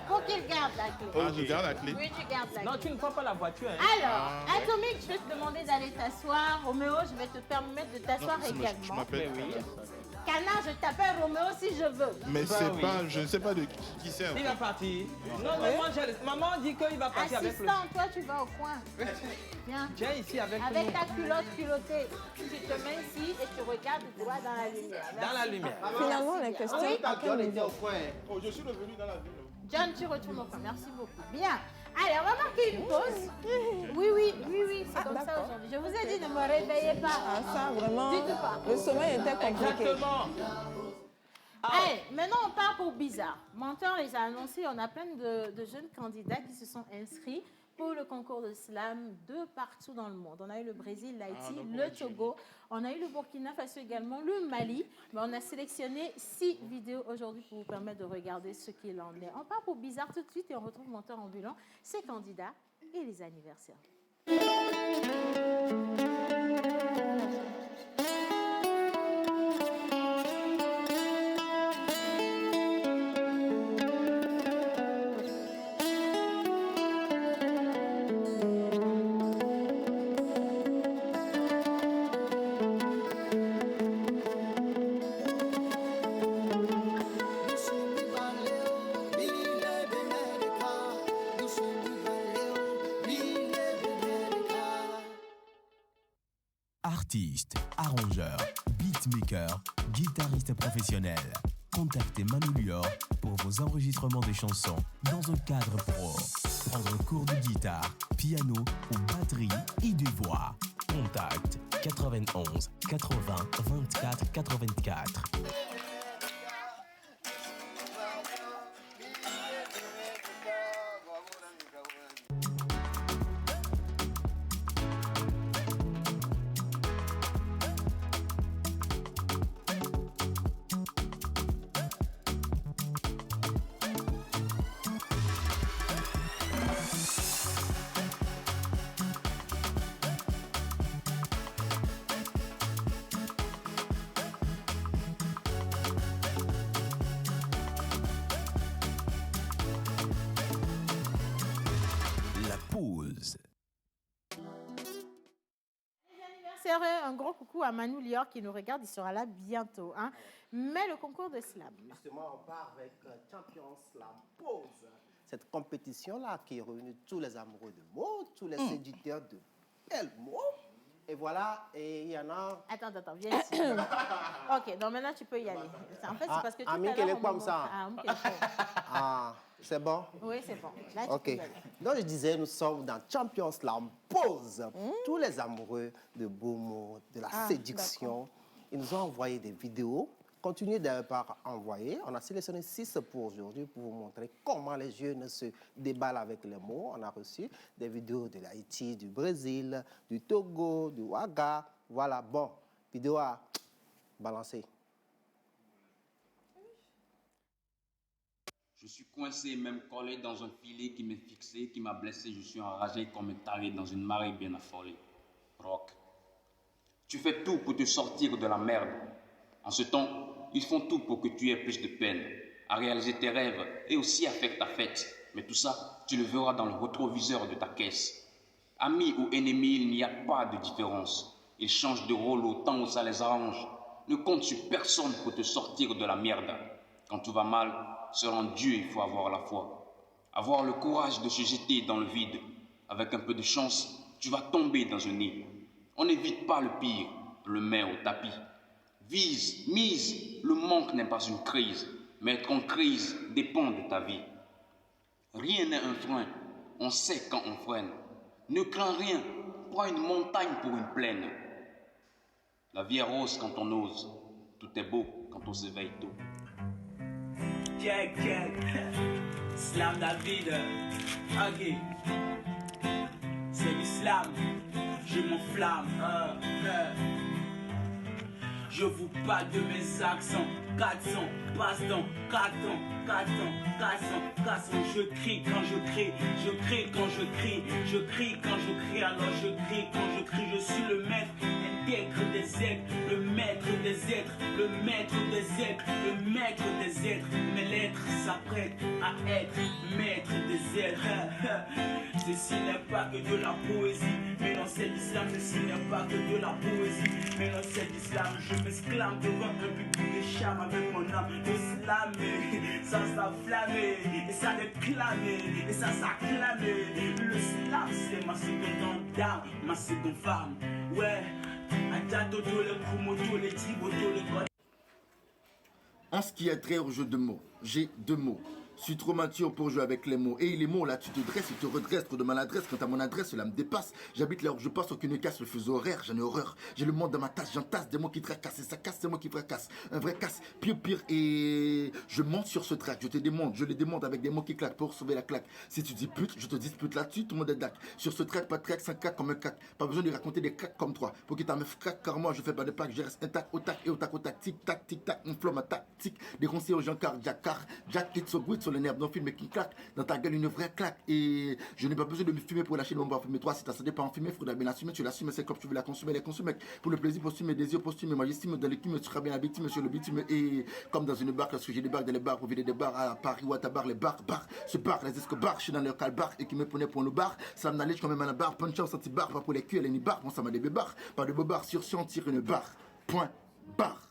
Faut qu'il garde la clé. Ah, je garde la clé. Oui, tu gardes la Non, clé. tu ne prends pas la voiture. Hein. Alors, Atomique, je vais te demander d'aller t'asseoir. Roméo, je vais te permettre de t'asseoir Je également. m'appelle. Cana, je t'appelle Roméo si je veux. Mais Bah c'est oui. pas, je ne sais pas de qui c'est. en Il fait. va partir. Non, mais moi, maman dit qu'il va partir avec le... Assistant, toi, tu vas au coin. Viens. Viens ici avec nous. Avec ta culotte culottée, tu te mets ici et tu regardes droit dans la lumière. Dans la lumière. Finalement, les questions. Oui. à quel niveau? Oh, je suis revenu dans la ville. John, tu retournes au coin. Merci beaucoup. Bien. Allez, on va marquer une pause. Oui, c'est comme ça d'accord. aujourd'hui. Je vous ai dit, ne me réveillez pas. Ah, ça, vraiment. Dites pas. Le sommeil était compliqué. Exactement. Allez, maintenant on part pour Bizarre. Menteur les a annoncé, on a plein de jeunes candidats qui se sont inscrits pour le concours de slam de partout dans le monde. On a eu le Brésil, l'Haïti, le Togo, on a eu le Burkina Faso également, le Mali. Mais on a sélectionné 6 vidéos aujourd'hui pour vous permettre de regarder ce qu'il en est. On part pour Bizarre tout de suite et on retrouve Menteur ambulant, ses candidats et les anniversaires. Artiste, arrangeur, beatmaker, guitariste professionnel. Contactez Manu Lior pour vos enregistrements de chansons dans un cadre pro. Prendre cours de guitare, piano ou batterie et de voix. Contact 91 80 24 84. La pause. Un gros coucou à Manu Lior qui nous regarde, il sera là bientôt. Hein. Mais le concours de slam. Justement, on part avec Champions Slam Pause. Cette compétition-là qui est réunit tous les amoureux de mots, tous les séducteurs de belles mots. Et voilà, et il y en a... Attends, viens ici. Ok, donc maintenant tu peux y aller. En fait, c'est parce que tout à l'heure... Quel est comme ça? Ah, c'est bon? Oui, c'est bon. Là, tu Ok. peux y aller. Donc, je disais, nous sommes dans Champions Slam Pause. Tous les amoureux de beaux mots, de la séduction, ils nous ont envoyé des vidéos. Continuez par envoyer. On a sélectionné 6 pour aujourd'hui pour vous montrer comment les jeunes se déballent avec les mots. On a reçu des vidéos de l'Haïti, du Brésil, du Togo, du Ouaga. Voilà, bon, vidéo à balancer. Je suis coincé, même collé dans un filet qui m'est fixé, qui m'a blessé. Je suis enragé comme un taré dans une marée bien affolée. Rock. Tu fais tout pour te sortir de la merde. En ce temps, ils font tout pour que tu aies plus de peine à réaliser tes rêves et aussi à faire ta fête. Mais tout ça, tu le verras dans le rétroviseur de ta caisse. Amis ou ennemis, il n'y a pas de différence. Ils changent de rôle autant où ça les arrange. Ne compte sur personne pour te sortir de la merde. Quand tout va mal, seul en Dieu il faut avoir la foi. Avoir le courage de se jeter dans le vide. Avec un peu de chance, tu vas tomber dans un nid. On n'évite pas le pire, le met au tapis. Vise, mise, le manque n'est pas une crise, mais être en crise dépend de ta vie. Rien n'est un frein, on sait quand on freine. Ne crains rien, prends une montagne pour une plaine. La vie est rose quand on ose, tout est beau quand on s'éveille tôt. Slam David, ok. C'est du slam, je m'enflamme. Je vous parle de mes accents, 400, passe-temps, 4 ans, 400, 400. Je crie quand je crie, je crie quand je crie, je crie quand je crie, alors je crie quand je crie. Je suis le maître intègre des êtres, le maître des êtres, le maître des êtres, le maître des êtres. Mes lettres s'apprêtent à être maître des êtres. Ceci n'est pas que de la poésie, mais non c'est l'islam. Ceci n'est pas que de la poésie, mais non c'est l'islam. Je m'exclame devant un public de charme avec mon âme. Le slam, ça s'enflamme, et ça déclame, et ça s'acclame. Le slam c'est ma seconde dame, ma seconde femme. Ouais, à tout le promoto, les tribotos, les codes. En ce qui a trait au jeu de mots, j'ai 2 mots. Je suis trop mature pour jouer avec les mots. Et les mots là, tu te dresses, tu te redresses, trop de maladresse. Quant à mon adresse, cela me dépasse. J'habite là où je passe, aucune casse, le fuseau horaire, j'en ai horreur. J'ai le monde dans ma tasse, j'entasse des mots qui tracassent. Et ça casse, c'est moi qui fracasse. Un vrai casse, pire. Et je monte sur ce track, je te démonte, je les démonte avec des mots qui claquent pour sauver la claque. Si tu dis pute, je te dispute là-dessus, tout le monde est dac. Sur ce track, pas de track, 5 cac comme un cac. Pas besoin de raconter des craques comme toi. Pour que ta meuf craque, car moi je fais pas de plaques, je reste intact, au tac et au tac, au tac. Tic tac, mon flow, ma tactique. Des conseils aux gens cardiaques, car Jack, it's so good sur les nerfs d'un film qui claque dans ta gueule, une vraie claque. Et je n'ai pas besoin de me fumer pour lâcher le moment. Mais toi, si t'as ça pas en fumer, il faudra bien l'assumer. Tu l'assumes, c'est comme tu veux la consommer, les consommer. Pour le plaisir posthume, les désirs posthumes, moi j'estime dans l'écume, tu seras bien la victime sur le bitume. Et comme dans une barque, lorsque j'ai des barques dans les bars, pour vider des bars à Paris ou à Tabar, les bars, ce bar, les escobars, je suis dans le calbar et qui me prenait pour le bar. Ça me n'allait quand même à la barre, punch en anti-bar, pas pour les culs, elle est ni barre, bon ça m'a des bébards. Pas de bobard, sur on tire une barre. Point, barre.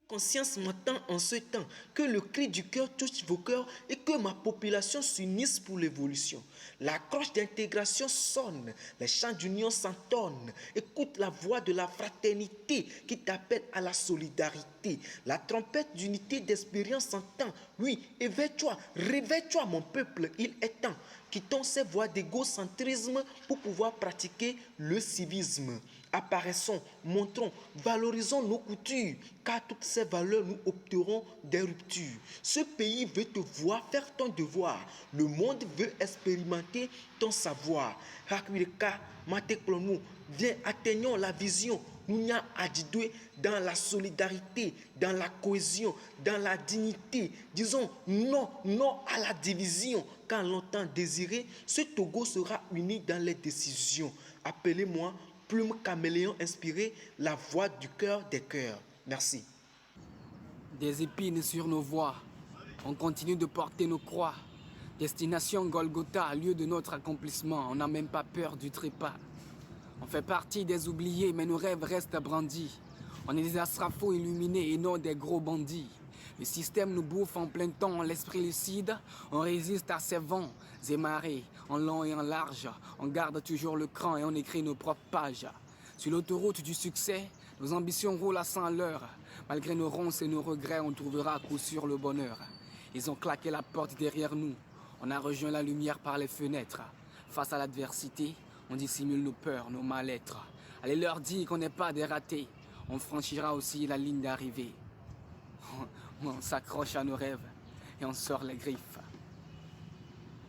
Conscience m'attend en ce temps, que le cri du cœur touche vos cœurs et que ma population s'unisse pour l'évolution. La cloche d'intégration sonne, les chants d'union s'entonnent. Écoute la voix de la fraternité qui t'appelle à la solidarité. La trompette d'unité d'expérience s'entend. Oui, éveille-toi, réveille-toi mon peuple, il est temps. Quittons ces voies d'égocentrisme pour pouvoir pratiquer le civisme. Apparaissons, montrons, valorisons nos coutumes, car toutes ces valeurs nous opteront des ruptures. Ce pays veut te voir faire ton devoir. Le monde veut expérimenter ton savoir. Hakwireka, Mateklonou, viens, atteignons la vision. Nous n'y a adidoué dans la solidarité, dans la cohésion, dans la dignité. Disons non, non à la division. Quand longtemps désiré, ce Togo sera uni dans les décisions. Appelez-moi Plume Caméléon inspiré, la voix du cœur des cœurs. Merci. Des épines sur nos voies, on continue de porter nos croix. Destination Golgotha, lieu de notre accomplissement, on n'a même pas peur du trépas. On fait partie des oubliés, mais nos rêves restent brandis. On est des astrafos illuminés et non des gros bandits. Le système nous bouffe en plein temps, l'esprit lucide. On résiste à ces vents et marées, en long et en large. On garde toujours le cran et on écrit nos propres pages. Sur l'autoroute du succès, nos ambitions roulent à 100 à l'heure. Malgré nos ronces et nos regrets, on trouvera à coup sûr le bonheur. Ils ont claqué la porte derrière nous. On a rejoint la lumière par les fenêtres. Face à l'adversité, on dissimule nos peurs, nos mal-être. Allez leur dire qu'on n'est pas des ratés. On franchira aussi la ligne d'arrivée. On s'accroche à nos rêves et on sort les griffes.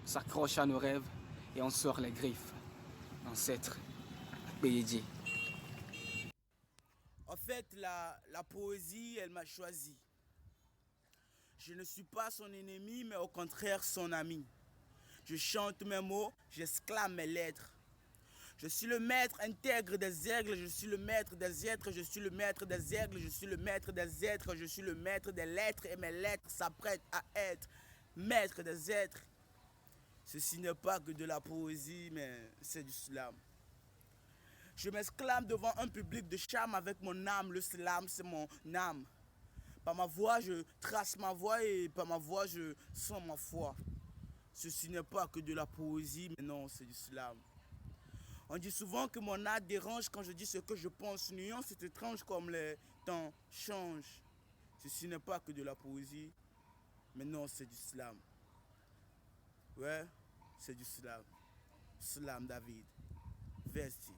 On s'accroche à nos rêves et on sort les griffes. Ancêtre, Bédier. En fait, la poésie, elle m'a choisi. Je ne suis pas son ennemi, mais au contraire son ami. Je chante mes mots, j'exclame mes lettres. Je suis le maître intègre des aigles, je suis le maître des êtres, je suis le maître des aigles, je suis le maître des êtres, je suis le maître des lettres et mes lettres s'apprêtent à être maître des êtres. Ceci n'est pas que de la poésie, mais c'est du slam. Je m'exclame devant un public de charme avec mon âme, le slam c'est mon âme. Par ma voix, je trace ma voix et par ma voix, je sens ma foi. Ceci n'est pas que de la poésie, mais non, c'est du slam. On dit souvent que mon art dérange quand je dis ce que je pense. Nuance, c'est étrange comme les temps changent. Ceci n'est pas que de la poésie, mais non, c'est du slam. Ouais, c'est du slam. Slam David. Vesti.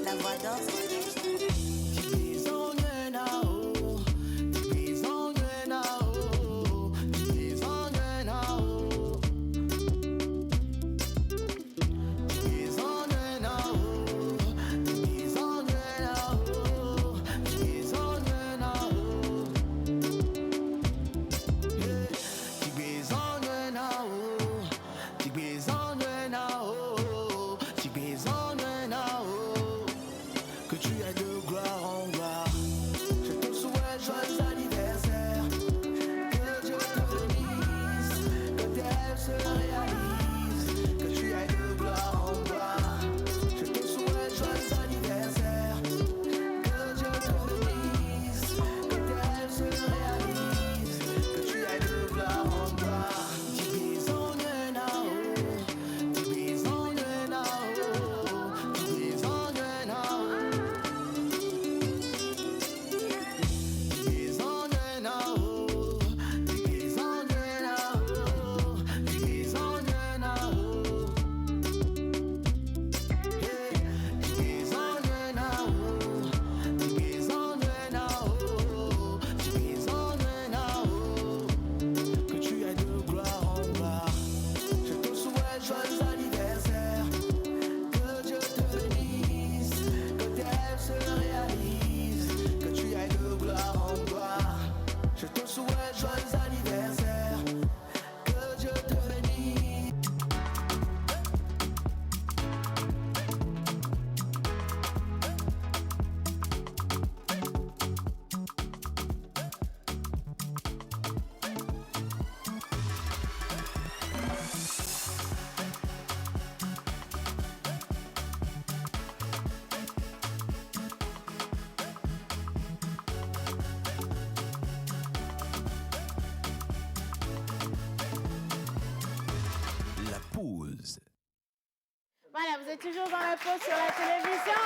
La voix d'Orzik. Voilà, vous êtes toujours dans la pause sur la télévision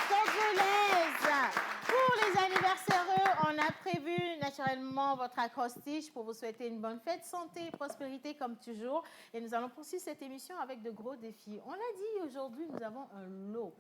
congolaise. Pour les anniversaires, on a prévu naturellement votre acrostiche pour vous souhaiter une bonne fête, santé et prospérité comme toujours. Et nous allons poursuivre cette émission avec de gros défis. On l'a dit, aujourd'hui, nous avons un lot.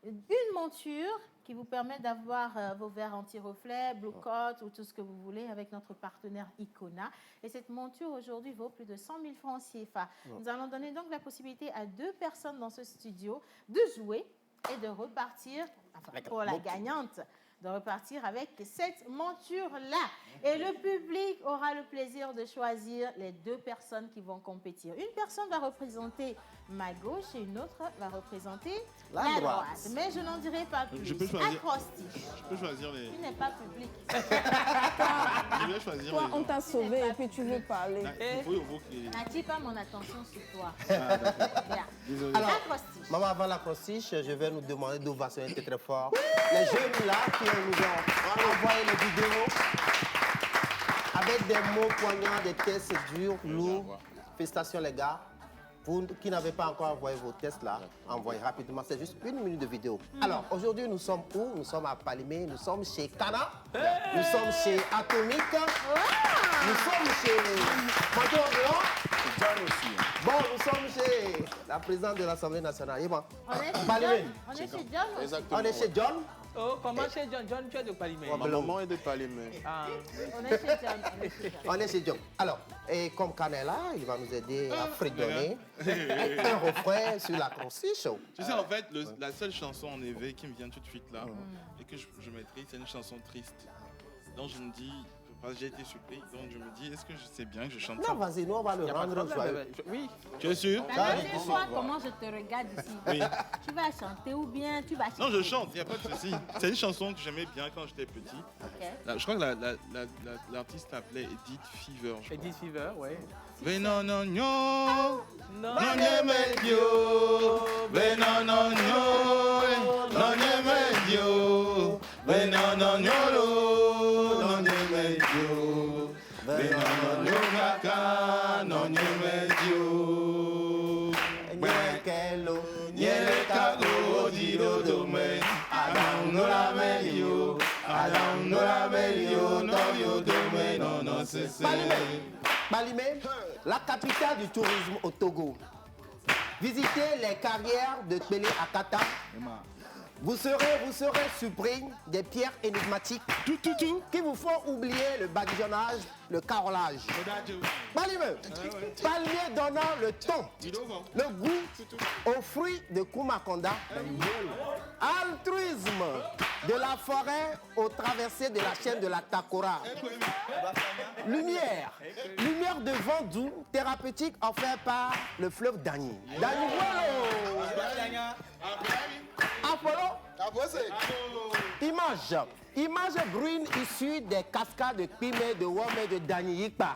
Une monture qui vous permet d'avoir vos verres anti-reflets, Blue Coat ou tout ce que vous voulez avec notre partenaire Icona. Et cette monture aujourd'hui vaut plus de 100 000 francs CFA. Nous allons donner donc la possibilité à 2 personnes dans ce studio de jouer et de repartir, enfin, pour la gagnante, de repartir avec cette monture-là. Et le public aura le plaisir de choisir les 2 personnes qui vont compétir. Une personne va représenter ma gauche et une autre va représenter la droite. Mais je n'en dirai pas plus. Je peux choisir. Acrostiche. Je peux choisir les... Tu n'es pas public. Je vais choisir Toi, les on gens. t'a sauvé et puis tu veux parler. Il faut que... N'attire pas mon attention sur toi. Ah, d'accord. Bien. Désolé. Alors, Acrostiche. maman, avant l'acrostiche, je vais nous demander d'ovationner très fort les jeunes là qui nous ont envoyé les vidéos. avec des mots poignants, des tests durs, lourds. Félicitations les gars. Vous qui n'avez pas encore envoyé vos tests là, envoyez rapidement. C'est juste 1 minute de vidéo. Alors aujourd'hui, nous sommes où? Nous sommes à Palimé, nous sommes chez Kana, nous sommes chez Atomic, nous sommes chez Monteur Blanc. Bon, nous sommes chez la présidente de l'Assemblée nationale. Bon. On est chez Palimé. John. On est chez John. Exactement. On est chez John. Oh, comment chez John? John, tu es de Palimé. Ma maman est de Palimé. Ah. On est chez John. On est chez John. On est chez John. Alors, et comme Kana est là, il va nous aider à fredonner un refrain sur la Constitution. Tu sais, en fait, la seule chanson en éveil qui me vient tout de suite là, et que je maîtrise, c'est une chanson triste. Donc je me dis, parce que j'ai été surpris, donc je me dis, est-ce que c'est bien que je chante ça? Non, vas-y, nous on va le rendre joyeux. Oui. Tu es sûr? C'est toi comment je te regarde ici. Oui. Tu vas chanter ou bien tu vas chanter? Non, je chante, il n'y a pas de souci. C'est une chanson que j'aimais bien quand j'étais petit. Ok. Là, je crois que l'artiste s'appelait Edith Fever. Edith Fever, oui. Non, non, non. Non, non, medio. Non, non, non. Non, medio. Non, non, non. Non, medio. Non, non, kaka. Non, medio. Nyekelo. Nyelekago diro dome. Adam no la medio. Adam no la medio. No yo dome. Non, non, c'est ça. Palimé, la capitale du tourisme au Togo. Visitez les carrières de Télé Akata. Vous serez surpris des pierres énigmatiques qui vous font oublier le badigeonnage, le carolage. Palimé, palmier donnant le ton, le goût aux fruits de Kumakonda. Altruisme de la forêt aux traversées de la chaîne de la Takora. Lumière de vent doux, thérapeutique offert par le fleuve Dany. Apollo. Image brune issue des cascades de Pimé, de Wome et de Dany Yikpa.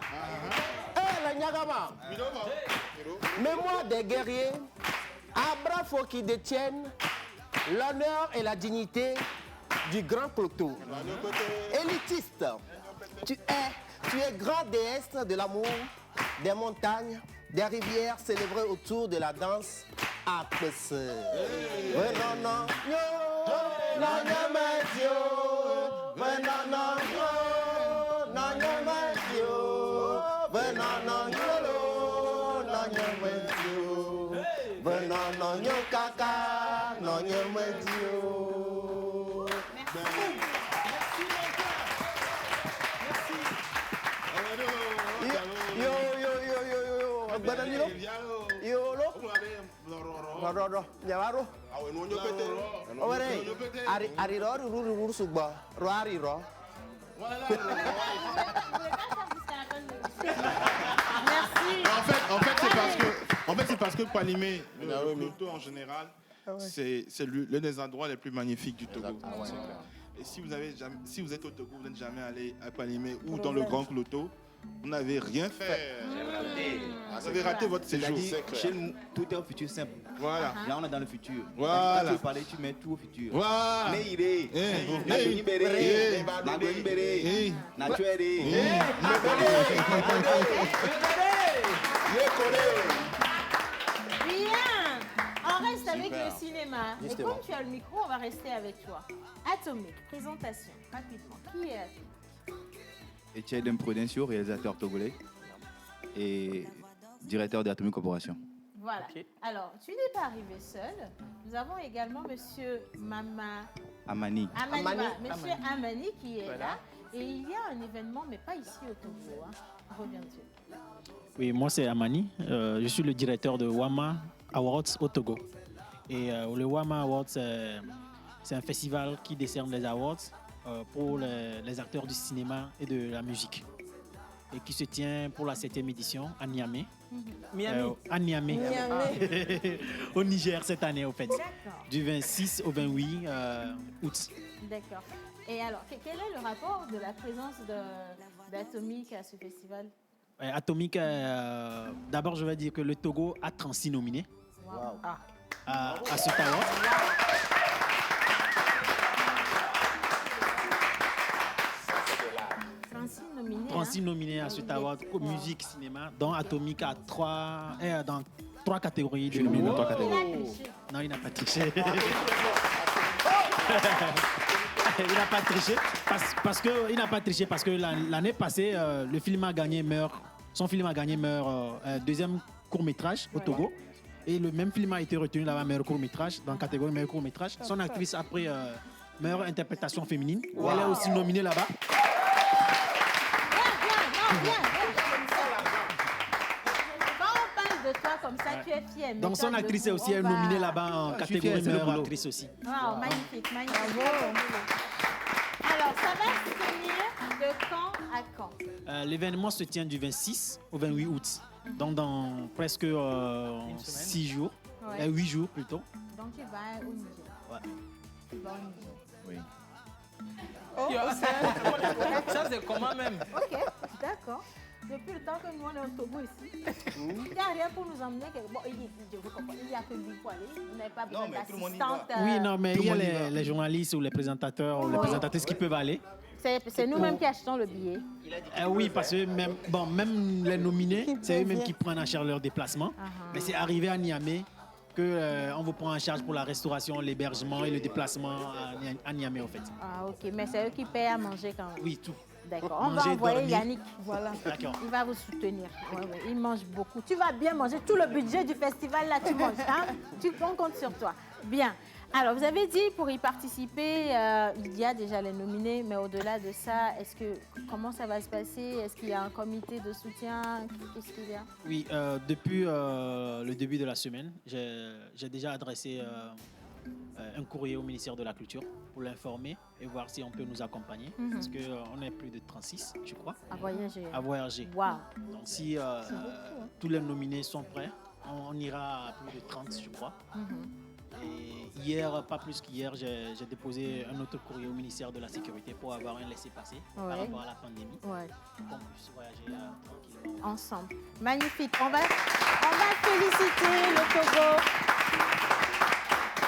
Le Nyagama. Mémoire des guerriers, abrafo qui détiennent l'honneur et la dignité du grand Cloto. Élitiste, tu es grande déesse de l'amour, des montagnes, des rivières célébrées autour de la danse Apes. Non, non, En fait, c'est parce que Palimé, le Cloto en général, c'est l'un des endroits les plus magnifiques du Togo. Et si vous êtes au Togo, vous n'êtes jamais allé à Palimé ou dans le Grand Cloto, vous n'avez rien fait. Vous avez raté votre séjour. Chez nous, tout est au futur simple. Voilà. Là, on est dans le futur. Voilà. Quand tu veux parler, tu mets tout au futur. Voilà. Neire, Nagonibere, Nagonibere, Natuere. Bien. On reste avec le cinéma. Justement. Et comme tu as le micro, on va rester avec toi. Atomic, présentation, rapidement. Qui est Atomic? Etienne Prudencio, réalisateur togolais et directeur d'Atomic Corporation. Voilà. Ok. Alors, tu n'es pas arrivé seul. Nous avons également Monsieur Amani. Monsieur Amani qui est là. Et il y a un événement, mais pas ici au Togo. Hein. Reviens-tu. Oui, moi c'est Amani. Je suis le directeur de Wama Awards au Togo. Et le Wama Awards, c'est un festival qui décerne les awards pour les acteurs du cinéma et de la musique. Et qui se tient pour la 7e édition à Niamey. À Niamey. Au Niger cette année, au fait. Du 26 au 28 août. D'accord. Et alors, quel est le rapport de la présence d'Atomic à ce festival? Atomic, d'abord je vais dire que le Togo a 36 nominés à ce award. 36 nominés. 36 nominés à cet award musique, cinéma, dont Atomic a dans 3 catégories. Je suis nominé dans 3 catégories. Non, il n'a pas triché. Il n'a pas triché il n'a pas triché parce que l'année passée, le film a gagné son film a gagné deuxième court-métrage au Togo. Et le même film a été retenu là-bas, meilleur court-métrage, dans la catégorie meilleur court-métrage. Son actrice a pris meilleure interprétation féminine. Wow. Elle est aussi nominée là-bas. Quand on parle de toi comme ça, tu es fière. Donc son actrice est aussi nominée là-bas en catégorie meilleure actrice aussi. Wow, magnifique, magnifique. Alors, ça va se tenir de quand à quand? L'événement se tient du 26 au 28 août. Donc dans presque 6 jours, 8 jours plutôt. Donc tu vas au Niger. Ouais. Tu vas au Niger. Oui. Oh, Ça c'est comment même? Ok, d'accord. Depuis le temps que nous on est au Togo ici, il n'y a rien pour nous emmener. Bon, je vous comprends, il n'y a que lui pour aller. Vous n'avez pas besoin d'assistante. Oui, non, mais il y a les journalistes ou les présentateurs ou les présentatrices qui peuvent aller. C'est nous-mêmes qui achetons le billet. Oui, parce que même les nominés, c'est eux-mêmes qui prennent en charge leur déplacement. Mais c'est arrivé à Niamey qu'on vous prend en charge pour la restauration, l'hébergement et le déplacement à Niamey, en fait. Ah, ok. Mais c'est eux qui payent à manger quand même. Oui, tout. D'accord. On va envoyer dormir. Yannick. Voilà. D'accord. Il va vous soutenir. Ouais. Il mange beaucoup. Tu vas bien manger. Tout le budget du festival, là, tu manges. Hein? On compte sur toi. Bien. Alors, vous avez dit, pour y participer, il y a déjà les nominés, mais au-delà de ça, comment ça va se passer? Est-ce qu'il y a un comité de soutien? Qu'est-ce qu'il y a? Oui, depuis le début de la semaine, j'ai déjà adressé un courrier au ministère de la Culture pour l'informer et voir si on peut nous accompagner. Parce qu'on est plus de 36, je crois. À voyager. À voyager. Wow. Donc, si tous les nominés sont prêts, on ira à plus de 30, je crois. Et hier, pas plus qu'hier, j'ai déposé un autre courrier au ministère de la Sécurité pour avoir un laissez-passer par rapport à la pandémie. Ouais. Pour qu'on puisse voyager tranquillement. Ensemble. Magnifique. On va féliciter le Togo.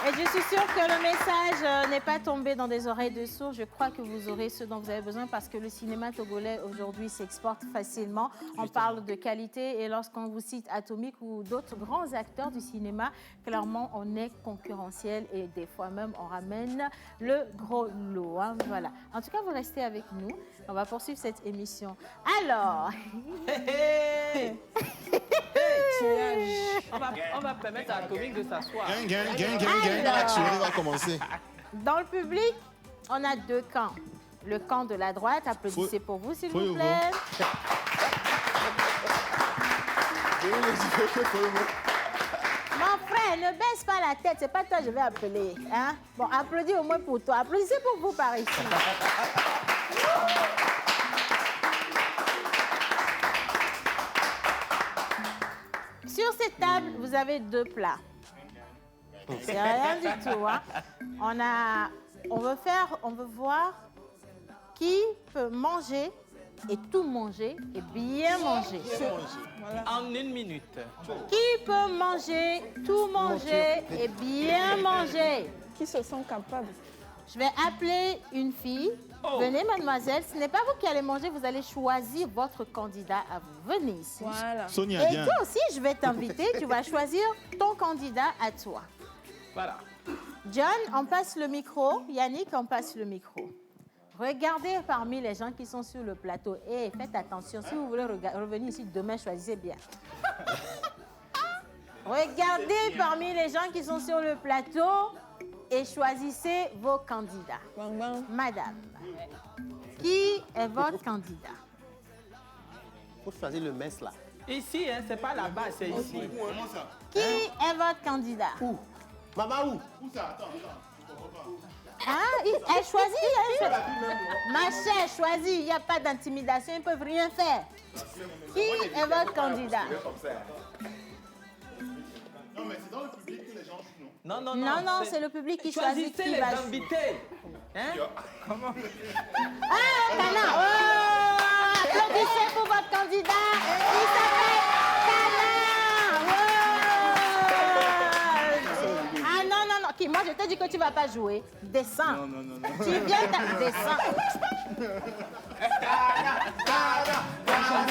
Et je suis sûre que le message n'est pas tombé dans des oreilles de sourds. Je crois que vous aurez ce dont vous avez besoin parce que le cinéma togolais aujourd'hui s'exporte facilement. On parle de qualité et lorsqu'on vous cite Atomic ou d'autres grands acteurs du cinéma, clairement on est concurrentiel et des fois même on ramène le gros lot. Hein. Voilà. En tout cas, vous restez avec nous. On va poursuivre cette émission. Alors... On va permettre à Atomic de s'asseoir. On va commencer. Dans le public, on a 2 camps. Le camp de la droite, applaudissez pour vous, s'il vous plaît. Mon frère, ne baisse pas la tête, c'est pas toi que je vais appeler. Hein? Bon, applaudis au moins pour toi. Applaudissez pour vous par ici. Sur cette table, vous avez 2 plats. C'est rien du tout. Hein? On veut voir qui peut manger et tout manger et bien manger. En 1 minute. Qui peut manger, tout manger et bien manger? Qui se sent capable? Je vais appeler une fille. Venez, mademoiselle. Ce n'est pas vous qui allez manger, vous allez choisir votre candidat à vous. Venez ici. Voilà. Sonia, et viens. toi aussi, je vais t'inviter. Tu vas choisir ton candidat à toi. Voilà. John, on passe le micro. Yannick, on passe le micro. Regardez parmi les gens qui sont sur le plateau. Et faites attention, si vous voulez revenir ici demain, choisissez bien. Regardez parmi les gens qui sont sur le plateau et choisissez vos candidats. Madame, qui est votre candidat? Il faut choisir le mess là. Ici, hein, c'est pas là-bas, c'est ici. Qui est votre candidat? Où? Maman, où? Où ça? Attends. Hein? Elle choisit, Ma chère, choisit. Il n'y a pas d'intimidation, ils ne peuvent rien faire. Qui est votre candidat? Non, mais c'est dans le public que les gens jouent, non? Non, c'est le public qui choisit qui les va invités. Hein? Comment? Ah, Kana! Oh! Applaudissez pour votre candidat! Il s'appelle Kana! Oh! Ah non. Moi, je te dis que tu ne vas pas jouer. Descends. Non. Tu viens, descends. Kana. Non.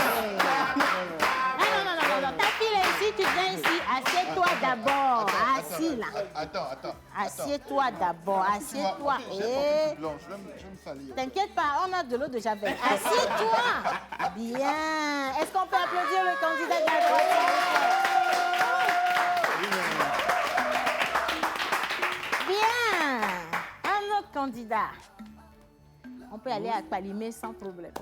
Ta fille est ici, tu viens ici. Assieds-toi d'abord. Assis là. Attends. Assieds-toi d'abord. Assieds-toi. Je vais me salir. T'inquiète pas, on a de l'eau de Javel. Assieds-toi. Bien. Est-ce qu'on peut applaudir le candidat de la droite? Bien. Un autre candidat. On peut aller à Palimé sans problème.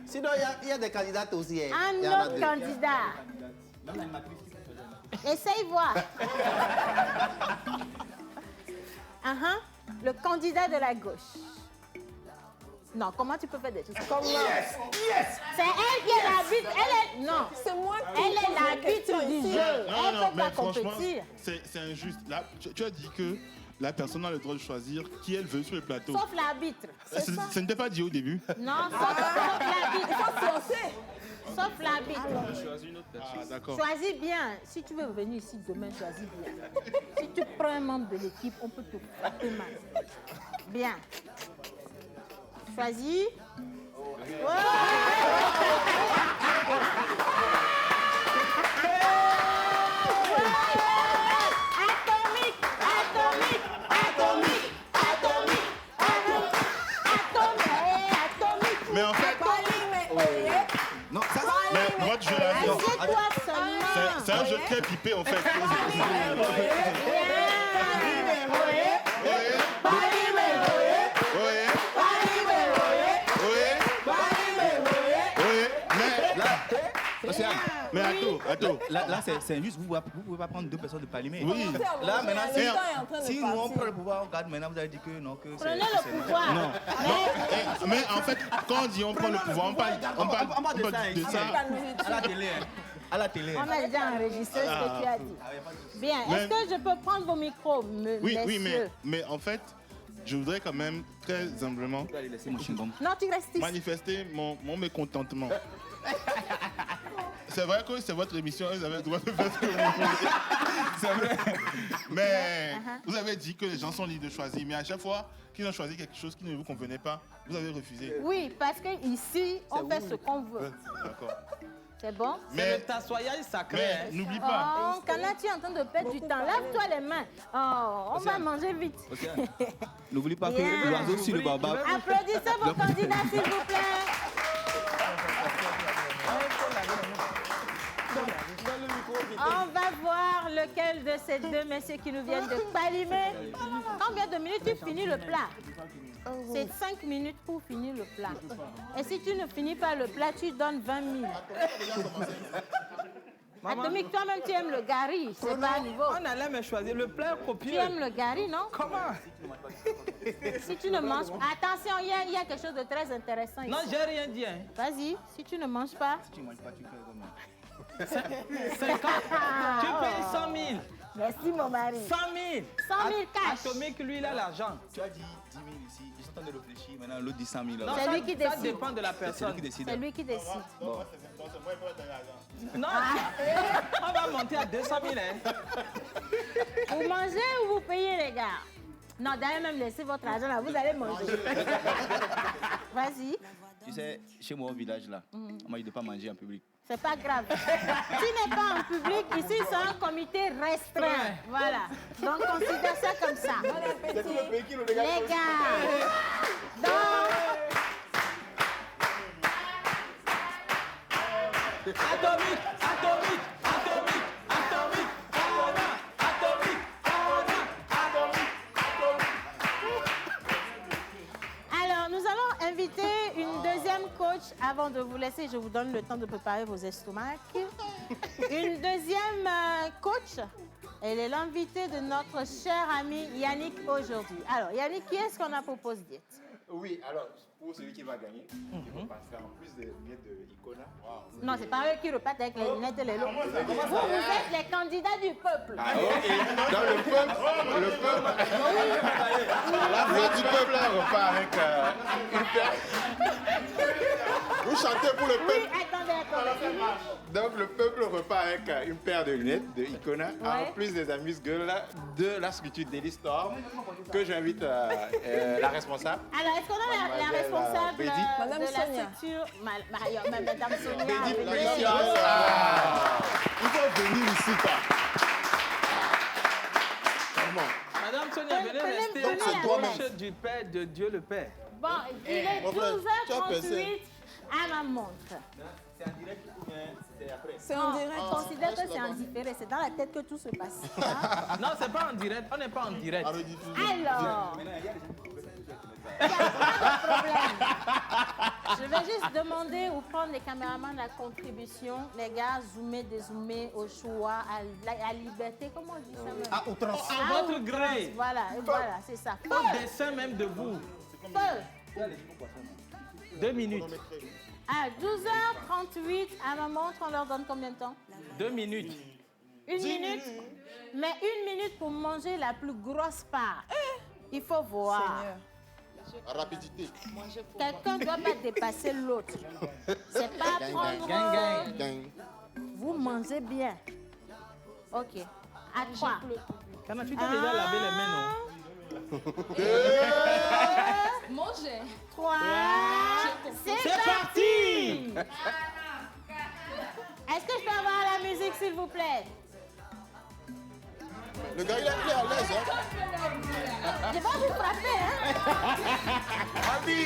Sinon, il y a des candidats aussi. Hein. Un Il y en a autre deux. candidat. Essaye voir. Le candidat de la gauche. Non, comment tu peux faire des choses comme ça? Yes. C'est elle qui est l'arbitre. Non, c'est moi qui elle est l'arbitre du jeu. Elle ne peut mais pas franchement, compétir. c'est injuste. Là, tu as dit que la personne a le droit de choisir qui elle veut sur le plateau. Sauf l'arbitre. Ce n'était pas dit au début. Non, sauf l'arbitre. Sauf l'arbitre. Ah, d'accord. Choisis bien. Si tu veux venir ici demain, choisis bien. Si tu prends un membre de l'équipe, on peut te frapper mal. Bien. Choisis. Mais en fait, Non, ça mais votre jeu là, non. Assieds-toi seulement. C'est un jeu très pipé en fait. Mais attends. Là, c'est injuste. Vous ne pouvez pas prendre deux personnes de Palimé. Oui. Là, maintenant, Le temps est en train de si nous on partir. prend le pouvoir, on regarde maintenant, vous avez dit que non. Que Prenez le pouvoir. Non. Mais en fait, quand on dit on prend le pouvoir, on parle de ça. À la télé. Hein. À la télé. On a déjà enregistré ce que tu as dit. Bien. Est-ce que je peux prendre vos micros, Oui, messieurs? mais en fait, je voudrais quand même très humblement Non, tu restes ici. manifester mon mécontentement. C'est vrai que c'est votre émission, vous avez le droit de faire ce que vous voulez. C'est vrai. Mais vous avez dit que les gens sont libres de choisir. Mais à chaque fois qu'ils ont choisi quelque chose qui ne vous convenait pas, vous avez refusé. Oui, parce qu'ici, on fait ce qu'on veut. D'accord. C'est bon? C'est le tassoyage sacré. Mais n'oublie pas. Oh, Kana, tu es en train de perdre du temps. Lave-toi les mains. Oh, on va manger vite. N'oubliez pas que Bien. l'oiseau sur le baobab. Applaudissez vos candidats, s'il vous plaît. On va voir lequel de ces deux messieurs qui nous viennent de Palimé. Combien de minutes tu finis le plat? C'est 5 minutes pour finir le plat. Et si tu ne finis pas le plat, tu donnes 20 000. Atomique, toi-même, tu aimes le gari. C'est pas à niveau. On allait me choisir le plat copieux. Tu aimes le gari, non? Comment? Si tu ne manges pas... Attention, il y a quelque chose de très intéressant ici. Non, j'ai rien dit. Hein. Vas-y, si tu ne manges pas... Si tu ne manges pas, tu fais comment? 50. Tu payes 100 000. Merci, mon mari. 100 000. 100 000 cash. Atomique, lui, il a l'argent. Tu as dit 10 000 ici. Je suis en train de réfléchir. Maintenant, l'autre dit 100 000. Non, C'est lui qui décide. Ça dépend de la personne. C'est lui qui décide. C'est lui qui décide. Bon. Non, on va monter à 200 000. Hein. Vous mangez ou vous payez, les gars? Non, d'ailleurs, même laissez votre argent là, vous allez manger. Vas-y. Tu sais, chez moi au village là, on m'a dit de ne pas manger en public. C'est pas grave. Tu n'es pas en public, ici c'est un comité restreint. Voilà. Donc considère ça comme ça. Les gars. Donc. Atomique, atomique, atomique, atomique, atomique, Alors, nous allons inviter une deuxième coach. Avant de vous laisser, je vous donne le temps de préparer vos estomacs. Une deuxième coach. Elle est l'invitée de notre cher ami Yannick aujourd'hui. Alors, Yannick, qui est-ce qu'on a proposé diète? Oui, alors, pour celui qui va gagner, il repassera en plus des lunettes de Icona. Non, c'est pas eux qui repartent avec les lunettes et les lots. Vous êtes les candidats du peuple. Ah, ok. Dans le peuple, la voix du peuple repart avec une paire. Vous chantez pour le peuple. Oui, attendez. Donc le peuple repart avec une paire de lunettes de Icona, en plus des amuse-gueules de la structure Daily Storm, que j'invite la responsable. Alors, est-ce qu'on a la responsable Bédi. de Madame la Sonia. structure. Madame Sonia. Bédi, oui. il faut venir ici, quoi. Vraiment. Madame Sonia, venez rester venez à à gauche l'aise. du Père, de Dieu le Père. Bon, il est Mon frère, tu as 12h38 à ma montre. C'est en direct ou bien c'est après? C'est Non, en direct. on considère que c'est en différé. C'est dans la tête que tout se passe. Hein? Non, c'est pas en direct. On n'est pas en direct. Alors, Maintenant, il y a des gens qui préfèrent il n'y a pas de problème. Je vais juste demander ou prendre les caméramans de la contribution. Les gars, zoomer, dézoomer au choix, à liberté. Comment on dit ça même? À outrance. À votre gré. Voilà, voilà, c'est ça. Au dessin même de vous. Feu. 2 minutes. À 12h38, à ma montre, on leur donne combien de temps? 2 minutes. 1 minute? Mais 1 minute pour manger la plus grosse part. Il faut voir. Rapidité. Quelqu'un ne doit pas dépasser l'autre. C'est pas prendre... Vous mangez bien. Ok. À 3. Quand tu t'es déjà lavé les mains, non? Manger. 3. C'est parti! Est-ce que je peux avoir la musique, s'il vous plaît? Le gars, il est à l'aise, hein. Je vais vous frapper, hein? Albi,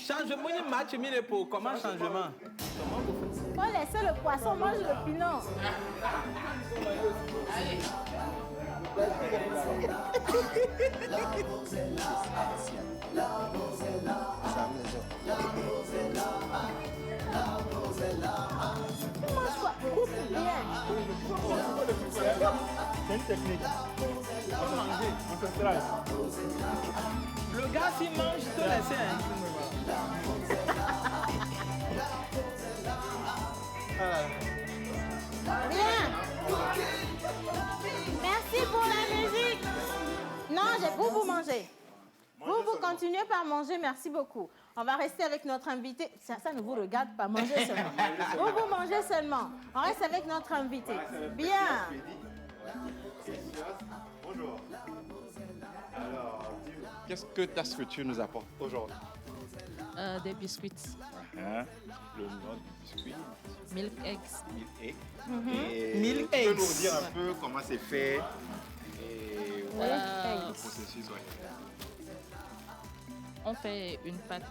Changement de match, mille pour comment changement? Faut laisser le poisson manger le pilon. Mange quoi? Coupe bien. C'est une technique. On manger, on se trace. Le gars, s'il mange, te laisse. Bien. Merci pour la musique. Non, vous mangez. Vous continuez par manger, merci beaucoup. On va rester avec notre invité. Ça ne vous regarde pas, mangez seulement. Vous mangez seulement. On reste avec notre invité. Bien. Bonjour. Alors, dis-moi, qu'est-ce que ta structure nous apporte aujourd'hui? Des biscuits. Hein? Le nom du biscuit? Milk eggs. Milk eggs. Mhm. Et Milk tu peux eggs. nous dire un peu comment c'est fait et le processus, ouais. On fait une pâte,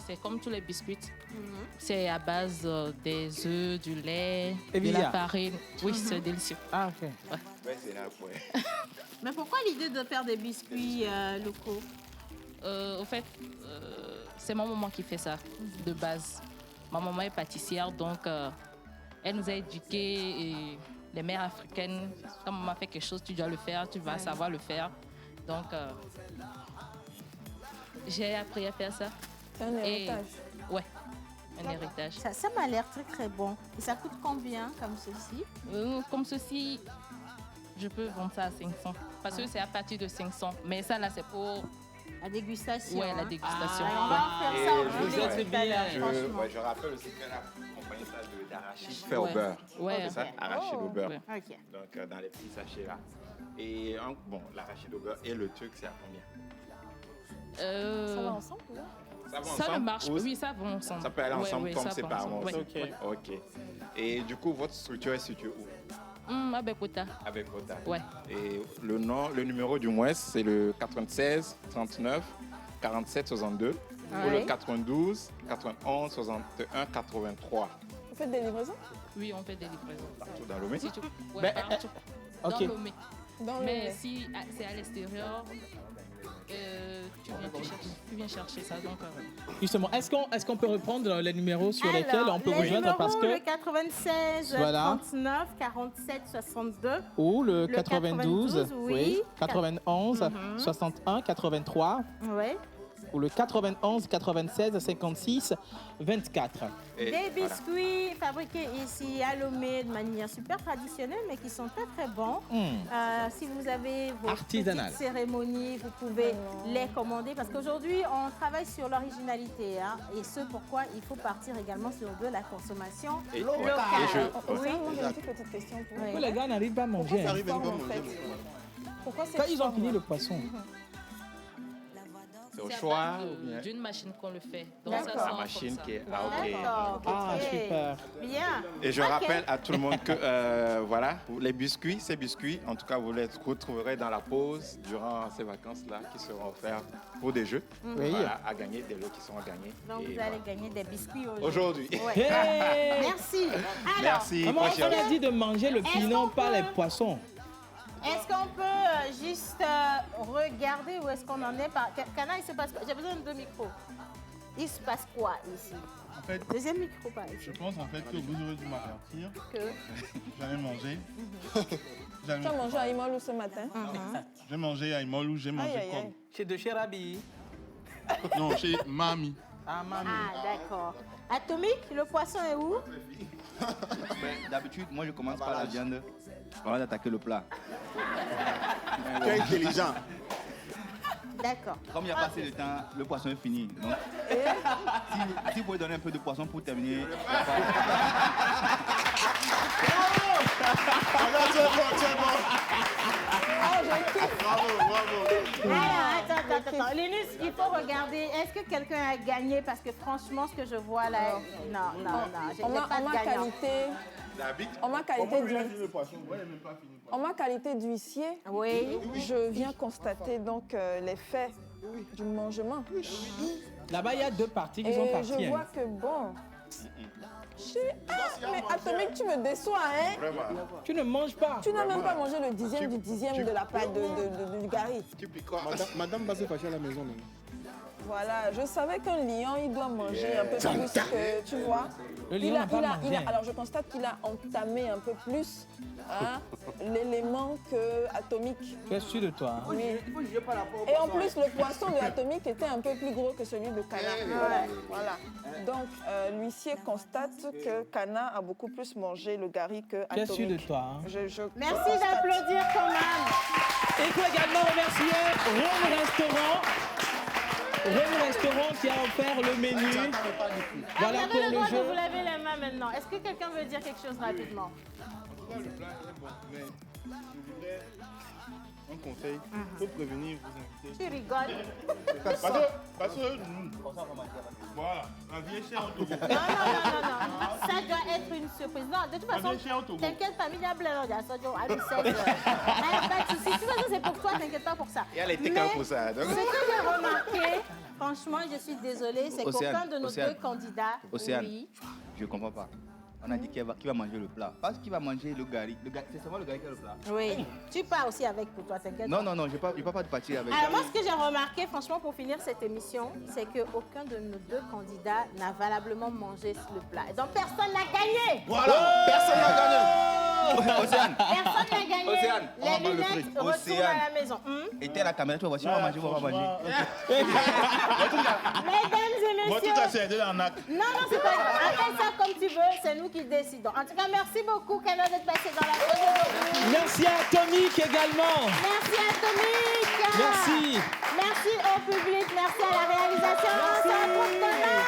c'est comme tous les biscuits. C'est à base des œufs, du lait, de la farine. Oui, c'est délicieux. Ah, ok. Ouais, c'est là, ouais. Mais pourquoi l'idée de faire des biscuits locaux? Au fait, c'est ma maman qui fait ça, de base. Ma maman est pâtissière, donc elle nous a éduqués. Et les mères africaines, quand maman fait quelque chose, tu dois le faire, tu vas savoir le faire. Donc, j'ai appris à faire ça. C'est un héritage. Ouais, un héritage. Ça m'a l'air très très bon. Et ça coûte combien comme ceci? Comme ceci, je peux vendre ça à 500. Parce que c'est à partir de 500. Mais ça, là, c'est pour... La dégustation. Ouais, la dégustation. On va en faire ça au je musée tout à l'heure, franchement. je rappelle aussi qu'elle a accompagné ça d'arachide fait au beurre. Ouais. C'est ça, arachide au beurre. Ok. Donc, dans les petits sachets là. Et bon, l'arachide au beurre et le truc, c'est à combien? Ça va ensemble, là? Ça va Ça ensemble? ne marche. Oui, ça va ensemble. Ça peut aller ensemble comme ça va séparément. ensemble. aussi. Ouais. Ok. Et du coup, votre structure est située où? À Bekota. À Bekota. Ouais. Et le numéro du moins, c'est le 96 39 47 62 ou Ouais. le 92 91 61 83. Vous faites des livraisons? Oui, on fait des livraisons. Partout dans Lomé? Si tu... Ouais, Ben, partout. ok. Dans Lomé. Dans Mais Lomé. si c'est à l'extérieur, tu viens chercher ça. Donc, Justement, est-ce qu'on peut reprendre les numéros sur lesquels on peut vous joindre parce que le 96 Voilà. 39 47 62 ou le 92, oui. 91 61 83 Oui. ou le 91 96 56 24. Des biscuits fabriqués ici à Lomé de manière super traditionnelle, mais qui sont très très bons. Si vous avez vos Artisanal. petites cérémonies, vous pouvez les commander parce qu'aujourd'hui, on travaille sur l'originalité. Et ce pourquoi il faut partir également sur de la consommation locale. Oui, j'ai une petite question pour Pourquoi les gars n'arrivent pas à manger? Pourquoi Quand ils ont fini le poisson. C'est au choix ou bien d'une machine qu'on le fait. Donc, D'accord. ça la sort machine comme qui ça. est. Ah, ok. D'accord. Ah, ok. super. Bien. Et je Ok. rappelle à tout le monde que voilà, les biscuits, ces biscuits, en tout cas, vous les retrouverez dans la pause durant ces vacances-là qui seront offerts pour des jeux. Oui. Voilà, à gagner, des lots qui seront à gagner. Donc Et vous allez gagner des biscuits Aujourd'hui. Ouais. Hey. Merci. Alors, Merci. Maman, prochaine. on a dit de manger le pilon, pas les poissons. est-ce qu'on peut juste regarder où est-ce qu'on en est par... Cana, il se passe quoi? J'ai besoin de 2 micros. Il se passe quoi ici? En fait, Deuxième micro, par je exemple. pense en fait que vous aurez dû m'avertir. Que... J'allais manger. Tu as mangé à Imolou ce matin? J'ai mangé à Imolou, j'ai mangé Aïe, aïe, comme. aïe. Chez De Cherabi. Non, chez Mami. Ah, mamie. Ah, d'accord. Atomique, le poisson est où? D'habitude, moi je commence par la viande avant d'attaquer le plat. Tu es intelligent. D'accord. Comme il n'y a pas assez de temps, le poisson est fini. Donc, si vous pouvez donner un peu de poisson pour terminer. Alors, attends. Linus, il faut regarder. Est-ce que quelqu'un a gagné? Parce que franchement, ce que je vois là... Non. J'ai En ma pas de gagnant. En ma qualité d'huissier, oui. Je viens constater donc les faits du mangement. Là-bas, il y a 2 parties qui sont Et parties. je vois que bon... mais Atomique, tu me déçois, hein? Tu ne manges pas. Tu n'as même pas mangé le dixième du dixième de la pâte du gari. Madame va se fâcher à la maison maintenant. Voilà, je savais qu'un lion, il doit manger un peu plus que, tu vois. Le lion n'a pas mangé. Alors je constate qu'il a entamé un peu plus l'élément que Atomique. Tu es sûr de toi? Oui. Et en plus, le poisson de Atomique était un peu plus gros que celui de Cana. Voilà. Donc, l'huissier constate que Cana a beaucoup plus mangé le gari que Atomique. Tu es sûr de toi? Merci d'applaudir quand même. Et il faut également remercier Rome Restaurant qui a offert le menu. Voilà vous pour avez le le droit de jeu. vous laver les mains maintenant. Est-ce que quelqu'un veut dire quelque chose rapidement? Le plat est bon, mais je voudrais un conseil. Il faut prévenir vos invités. Tu rigoles. Parce que voilà, la vie est chère au Togo. Non. Ça doit être une surprise. Non, de toute façon, t'inquiète pas, il y a plein de pas de soucis. De toute façon, c'est pour toi, t'inquiète pas pour ça. Et elle était calme pour ça. Donc. Ce que j'ai remarqué, franchement, je suis désolée, c'est qu'aucun de nos deux candidats... Océane, Oui. je comprends pas. On a dit qui va manger le plat. Parce qu'il va manger le gari. C'est seulement le gari qui a le plat. Oui. Tu pars aussi avec pour toi, t'inquiète pas. Non, je ne peux pas partir avec. Alors moi, ce que j'ai remarqué, franchement, pour finir cette émission, c'est qu'aucun de nos deux candidats n'a valablement mangé le plat. Donc personne n'a gagné. Voilà, personne n'a gagné. Océane. Personne n'a gagné. Océane, on va Les prendre le lunettes prix. retournent Océane. à la maison. Et t'es à la caméra, tu vas voir si on va manger ou on va manger. Mesdames et Bon, messieurs. tout à c'est de l'arnaque. Non, c'est pas grave. Appelle ça comme tu veux, c'est nous qui décidons. En tout cas, merci beaucoup, Cana, d'être passé dans la pause aujourd'hui. Merci à Atomique également. Merci à Atomique. Merci. Merci au public, merci à la réalisation. On se retrouve demain.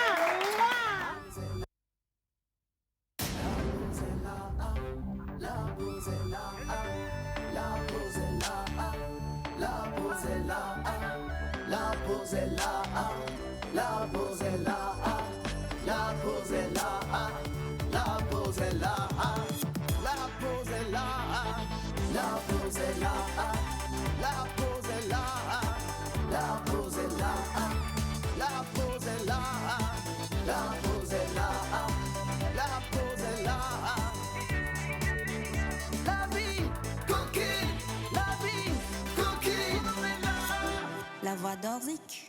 La voix d'Orzi. Mike.